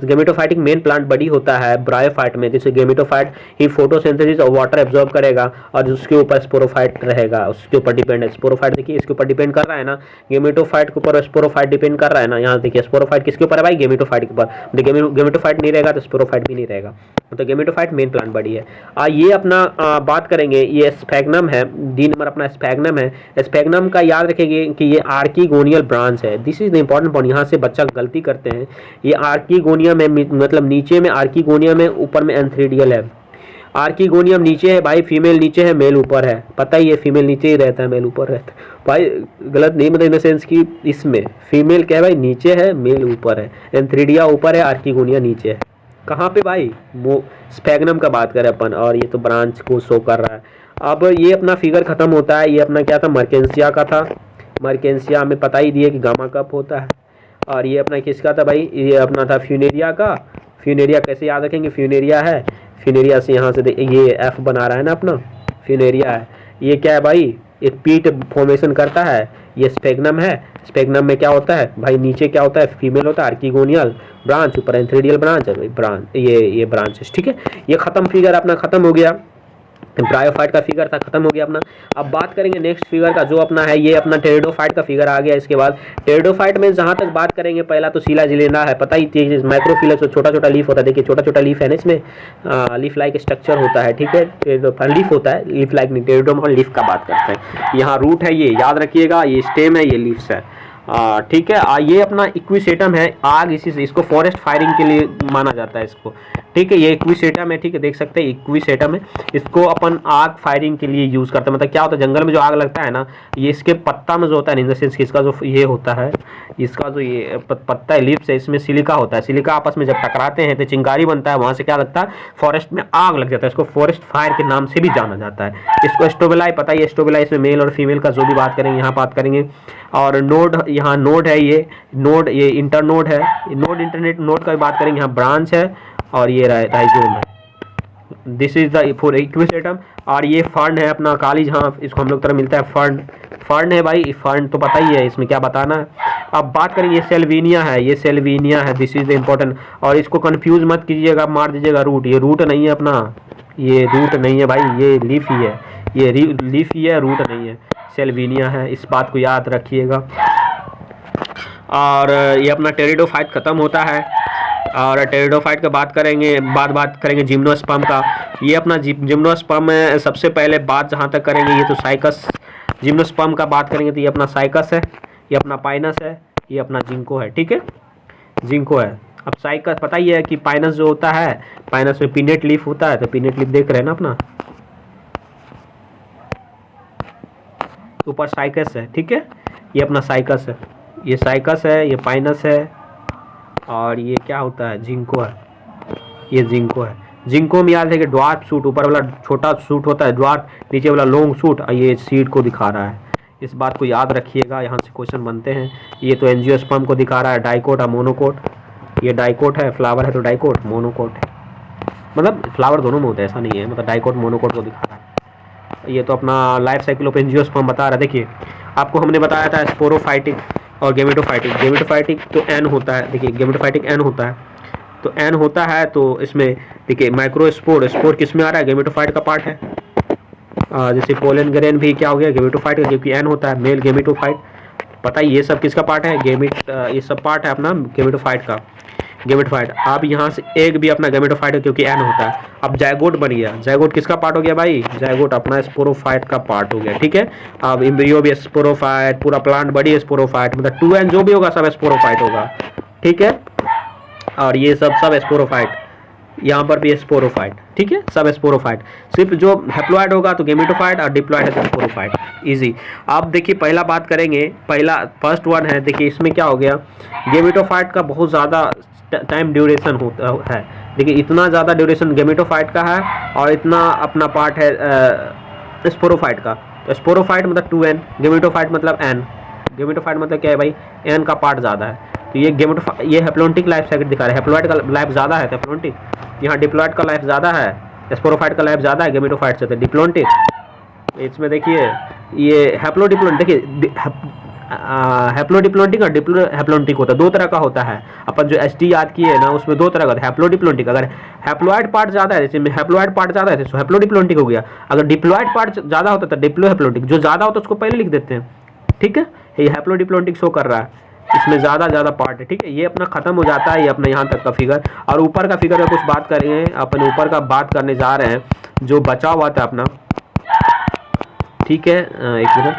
गेमेटोफाइटिक मेन प्लांट बड़ी होता है ब्रायोफाइट में, जैसे गेमेटोफाइट ही फोटोसिंथेसिस और वाटर एब्जॉर्ब करेगा और उसके ऊपर स्पोरोफाइट रहेगा, उसके ऊपर डिपेंड है। स्पोरोफाइट देखिए इसके ऊपर डिपेंड कर रहा है ना, गेमेटोफाइट के ऊपर स्पोरोफाइट डिपेंड कर रहा है ना। यहाँ देखिए स्पोरोफाइट किसके ऊपर है भाई, गेमेटोफाइट के ऊपर। गेमेटोफाइट नहीं रहेगा तो स्पोरोफाइट भी नहीं रहेगा, तो गेमेटोफाइट मेन प्लांट बड़ी है। ये अपना बात करेंगे, ये स्फैग्नम है, डी नंबर अपना स्फैग्नम है। स्फैग्नम का याद रखेंगे कि ये आर्कीगोनियल ब्रांच है। This is the important point, यहाँ से बच्चा गलती करते हैं। ये आर्कीगोनिया में मतलब नीचे में आर्कीगोनिया में, ऊपर में एंथ्रिडियल है। आर्कीगोनियम नीचे है भाई, फीमेल नीचे है, मेल ऊपर है। पता ही है फीमेल नीचे ही रहता है, मेल ऊपर रहता है भाई, गलत नहीं मतलब इन द सेंस कि इसमें फीमेल क्या है भाई, नीचे है, मेल ऊपर है। एंथ्रिडिया ऊपर है, आर्कीगोनिया नीचे है। कहाँ पे भाई, वो स्फैग्नम का बात करें अपन, और ये तो ब्रांच को शो कर रहा है। अब ये अपना फिगर खत्म होता है। ये अपना क्या था, मर्केंसिया का था। मर्केंसिया में पता ही दिए कि गामा कप होता है। और ये अपना किसका था भाई, ये अपना था फ्यूनेरिया का। फ्यूनेरिया कैसे याद रखेंगे, फ्यूनेरिया है, फ्यूनेरिया से यहाँ से ये एफ बना रहा है ना अपना, फ्यूनेरिया है। ये क्या है भाई, एक पीट फॉर्मेशन करता है। ये स्फैग्नम है, स्फैग्नम में क्या होता है भाई, नीचे क्या होता है, फीमेल होता है, आर्कीगोनियल ब्रांच, ऊपर एंथ्रिडियल ब्रांच है, ब्रांच ये ब्रांचेस, ठीक है। ये खत्म, फिगर अपना खत्म हो गया। ब्रायोफाइट का फिगर था, खत्म हो गया अपना। अब बात करेंगे नेक्स्ट फिगर का, जो अपना है ये अपना टेरिडोफाइट का फिगर आ गया। इसके बाद टेरिडोफाइट में जहाँ तक बात करेंगे, पहला तो शिलाजिलेंडा है, पता ही थी, माइक्रोफिलस, छोटा छोटा लीफ होता है। देखिए छोटा छोटा लीफ है ना इसमें, लीफ लाइक स्ट्रक्चर होता है, ठीक है। लीफ होता है, लीफ लाइक नहीं, टेरिडोम और लीफ का बात करते हैं। यहाँ रूट है, ये याद रखिएगा, ये स्टेम है, ये लीव्स है, ठीक है। ये अपना इक्विसेटम है, आग इसी से, इसको फॉरेस्ट फायरिंग के लिए माना जाता है इसको, ठीक है। ये इक्विसेटम है, ठीक है, देख सकते हैं इक्विसेटम है। इसको अपन आग फायरिंग के लिए यूज करते हैं। मतलब क्या होता है, जंगल में जो आग लगता है ना, ये इसके पत्ता में जो होता है, इन द सेंस कि इसका जो ये होता है, इसका जो ये पत्ता है, लीव्स है, इसमें सिलिका होता है। सिलिका आपस में जब टकराते हैं तो चिंगारी बनता है, वहां से क्या लगता है, फॉरेस्ट में आग लग जाता है। इसको फॉरेस्ट फायर के नाम से भी जाना जाता है। इसको स्टोबेलाई, पता है, स्टोबेलाई इसमें मेल और फीमेल का जो भी बात करेंगे यहाँ बात करेंगे। और नोड, यहाँ नोड है, ये नोड, ये इंटर नोड है, नोड इंटरनेट नोड का भी बात करेंगे। यहाँ ब्रांच है और ये राइजोम है, this is the for aqueous atom. और ये फर्न है अपना काली झांप, इसको हम लोग तरह मिलता है फर्न। फर्न है भाई, फर्न तो पता ही है, इसमें क्या बताना है। अब बात करेंगे, ये सेल्विनिया है, ये सेल्विनिया है, दिस इज द इम्पोर्टेंट। और इसको कंफ्यूज मत कीजिएगा, मार दीजिएगा रूट, ये रूट नहीं है अपना, ये रूट नहीं है भाई, ये लीफ ही है, ये लीफ ही है, रूट नहीं है, सेल्विनिया है, इस बात को याद रखिएगा। और ये अपना टेरिडोफाइट ख़त्म होता है। और टेरिडोफाइट का बात करेंगे जिम्नोस्पर्म का। ये अपना जिम्नोस्पर्म में सबसे पहले बात जहाँ तक करेंगे, ये तो साइकस। जिम्नोस्पर्म का बात करेंगे तो ये अपना साइकस है, ये अपना पाइनस है, ये अपना जिंको है, ठीक है, जिंको है। अब साइकस पता ही है कि पाइनस जो होता है, पाइनस में पीनेट लीफ होता है, तो पीनेट लीफ देख रहे हैं ना अपना, ऊपर साइकस है, ठीक है, ये अपना साइकस है, ये साइकस है, ये पाइनस है, और ये क्या होता है, जिंको है, ये जिंको है। जिंको में याद है कि ड्वार्फ सूट, ऊपर वाला छोटा सूट होता है ड्वार्फ, नीचे वाला लॉन्ग सूट, और ये सीड को दिखा रहा है, इस बात को याद रखिएगा, यहाँ से क्वेश्चन बनते हैं। ये तो एंजियोस्पर्म को दिखा रहा है, डाइकोट और मोनोकोट, ये डाइकोट है, फ्लावर है तो डाइकोट, मोनोकोट है, मतलब फ्लावर दोनों में होता है, ऐसा नहीं है, मतलब डाइकोट मोनोकोट को दिखा रहा है। ये तो अपना लाइफ साइकिल ऑफ एंजियोस्पर्म बता रहा है। देखिए आपको हमने बताया था स्पोरोफाइटिक और गेमेटोफाइटिक। गेमेटोफाइटिक तो एन होता है, देखिए गेमेटोफाइटिक एन होता है, तो एन होता है, तो इसमें देखिए माइक्रोस्पोर, स्पोर किस में आ रहा है, गेमेटोफाइट का पार्ट है। जैसे पोलन ग्रेन भी क्या हो गया, गेमेटोफाइट का, क्योंकि एन होता है, मेल गेमेटोफाइट, पता ही ये सब किसका पार्ट है, ये सब पार्ट है अपना गेमेटोफाइट का, गेमेटोफाइट। अब यहाँ से एग भी अपना गेमेटोफाइट है, क्योंकि एन होता है। अब जायगोट बन गया, जायगोट किसका पार्ट हो गया भाई, जायगोट अपना स्पोरोफाइट का पार्ट हो गया, ठीक है। अब एम्ब्रियो भी स्पोरोफाइट, पूरा प्लांट बॉडी स्पोरोफाइट, मतलब 2n जो भी होगा सब स्पोरोफाइट होगा, ठीक है। और ये सब स्पोरोफाइट, यहाँ पर भी स्पोरोफाइट, ठीक है, सब स्पोरोफाइट। सिर्फ जो हैप्लॉइड होगा तो गेमेटोफाइट, और डिप्लॉइड है तो स्पोरोफाइट, इजी। अब देखिए पहला बात करेंगे, पहला फर्स्ट वन है, देखिए इसमें क्या हो गया, गेमेटोफाइट का बहुत ज़्यादा टाइम ड्यूरेशन होता है, देखिए इतना ज़्यादा ड्यूरेशन गेमेटोफाइट का है, और इतना अपना पार्ट है स्पोरोफाइट का। तो स्पोरोफाइट मतलब 2n, गेमेटोफाइट मतलब n, गेमेटोफाइट मतलब क्या है भाई, n का पार्ट ज़्यादा है। तो ये हैप्लॉन्टिक लाइफ साइकिल दिखा रहा है, हैप्लॉइड का लाइफ ज़्यादा है हैप्लॉन्टिक, यहाँ डिप्लॉइड का लाइफ ज़्यादा है, स्पोरोफाइट का लाइफ ज़्यादा है गेमेटोफाइट से, तो डिप्लॉन्टिक। इसमें देखिए ये हैप्लोडिप्लॉन्टिक, देखिए हैप्लोडिप्लॉन्टिक और डिप्लोहैप्लॉन्टिक होता है, दो तरह का होता है। अपन जो एसटी याद किए है ना, उसमें दो तरह का हैप्लोडिप्लॉन्टिक, अगर हैप्लॉइड पार्ट ज़्यादा है, जैसे हैप्लॉइड पार्ट ज़्यादा है तो हैप्लोडिप्लॉन्टिक हो गया। अगर डिप्लॉइड पार्ट ज़्यादा होता है तो डिप्लोहैप्लॉन्टिक, जो ज़्यादा होता है उसको पहले लिख देते हैं, ठीक है। ये हैप्लोडिप्लॉन्टिक शो कर रहा है, इसमें ज़्यादा पार्ट है, ठीक है। ये अपना ख़त्म हो जाता है, ये अपना यहाँ तक का फिगर। और ऊपर का फिगर का कुछ बात करेंगे, अपन ऊपर का बात करने जा रहे हैं, जो बचा हुआ था अपना, ठीक है। एक मिनट,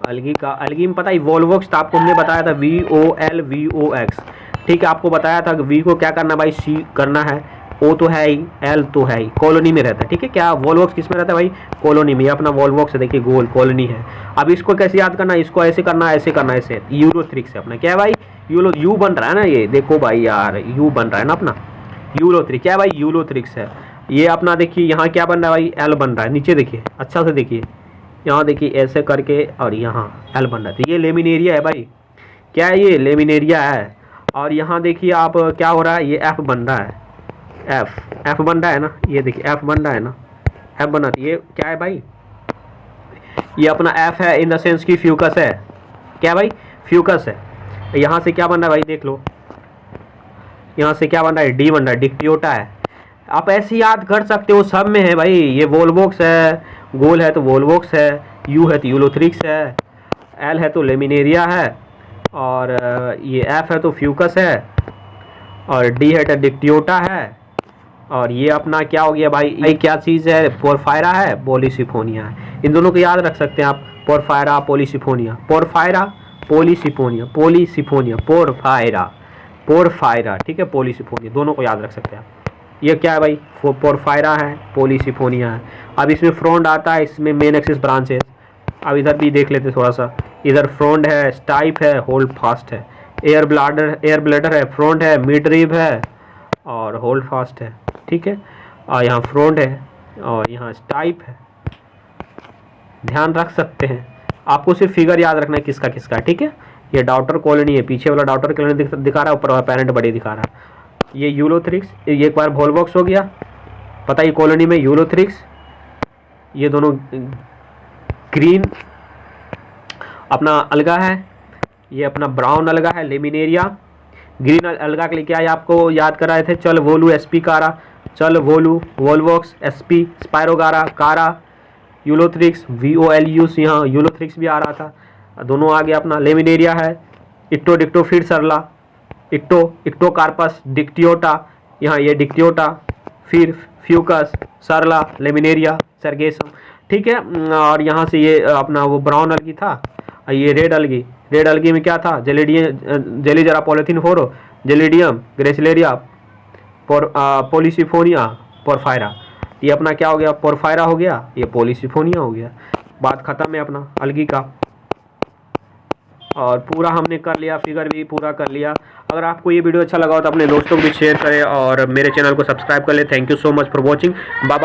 अलगी में पता है वोल्वोक्स था, आपको हमने बताया था VOLVOX, ठीक है। आपको बताया था कि V को क्या करना भाई, C करना है, O तो है ही, L तो है ही, कॉलोनी में रहता है, ठीक है। क्या वोल्वोक्स किस में रहता है भाई, कॉलोनी में। ये अपना वोल्वोक्स है, देखिए गोल कॉलोनी है। अब इसको कैसे याद करना, इसको ऐसे करना, ऐसे करना, ऐसे यूरोथ्रिक्स है अपना, क्या है भाई, यू बन रहा है ना, ये देखो भाई यार, यू बन रहा है ना अपना, यूरोथ्रिक्स, क्या है भाई, यूरोथ्रिक्स है। ये अपना देखिए यहाँ क्या बन रहा है भाई, L बन रहा है, नीचे देखिए अच्छा से देखिए, यहाँ देखिए ऐसे करके, और यहाँ L बन रहा है, तो ये लेमिनेरिया है भाई, क्या है ये, लेमिनेरिया है। और यहाँ देखिए आप क्या हो रहा है, ये F बन रहा है, F बन रहा है ना, ये देखिए F बन रहा है ना, F बना, ये क्या है भाई, ये अपना F है, इन द सेंस की फ्यूकस है, क्या भाई, फ्यूकस है। यहाँ से क्या बन रहा है भाई, देख लो, यहाँ से क्या बन रहा है, D बन रहा है, डिक्टियोटा है। आप ऐसे याद कर सकते हो, सब में है भाई, ये वोल्वोक्स है, गोल है तो वोल्वोक्स है, U है तो यूलोथ्रिक्स है, L है तो लेमिनेरिया है, और ये F है तो फ्यूकस है, और D है तो डिक्टियोटा है, और ये अपना क्या हो गया भाई, ये क्या चीज़ है, पोरफायरा है, पॉलीसिफोनिया है। इन दोनों को याद रख सकते हैं आप, पोरफायरा पोलीसिफोनिया, पोरफायरा पोलीसिफोनिया, पोलीसिफोनिया, पोरफायरा, ठीक है, पोलीसिफोनिया, दोनों को याद रख सकते हैं आप। ये क्या है भाई, पोरफायरा है, पोलीसिफोनिया है। अब इसमें फ्रॉन्ड आता है, इसमें मेन एक्सिस ब्रांचेस। अब इधर भी देख लेते थोड़ा सा, इधर फ्रॉन्ड है, स्टाइप है, होल्ड फास्ट है, एयर ब्लैडर है, फ्रॉन्ड है, मिड रिब है, और होल्ड फास्ट है, ठीक है। और यहाँ फ्रॉन्ड है, और यहाँ स्टाइप है, ध्यान रख सकते हैं। आपको सिर्फ फिगर याद रखना है किसका किसका, ठीक है। ये डाउटर कॉलोनी है, पीछे वाला डाउटर कॉलोनी दिखा रहा है, ऊपर वाला पेरेंट बॉडी दिखा रहा है। ये यूलोथ्रिक्स, ये एक बार वोल्वॉक्स हो गया, पता ही कॉलोनी में यूलोथ्रिक्स, ये दोनों ग्रीन अपना अलगा है, ये अपना ब्राउन अलगा है लेमिनेरिया। ग्रीन अलगा के लिए क्या है आपको याद कराए थे, चल वोलू एसपी कारा, चल वोलू वोल्वॉक्स एसपी स्पायरोगारा कारा यूलोथ्रिक्स VOLUS, यहाँ यूलोथ्रिक्स भी आ रहा था, दोनों आ गया अपना। लेमिनेरिया है, इक्टो डिक्टो फिर सरला, इक्टो इक्टो कार्पस डिक्टियोटा, यहाँ ये डिक्टियोटा, फिर फ्यूकस सरला लेमिनेरिया सर्गेसम, ठीक है। और यहाँ से ये अपना वो ब्राउन अलगी था, ये रेड अलगी में क्या था, जेलीजरा पॉलिथीन फोरो, जेलिडियम ग्रेसिलेरिया पोलिसिफोनिया पोरफायरा, ये अपना क्या हो गया, पोरफायरा हो गया, ये पोलिसिफोनिया हो गया। बात खत्म है अपना अलगी का। और पूरा हमने कर लिया, फिगर भी पूरा कर लिया। अगर आपको ये वीडियो अच्छा लगा हो तो अपने दोस्तों को भी शेयर करें और मेरे चैनल को सब्सक्राइब कर ले। Thank you so much for watching, bye bye.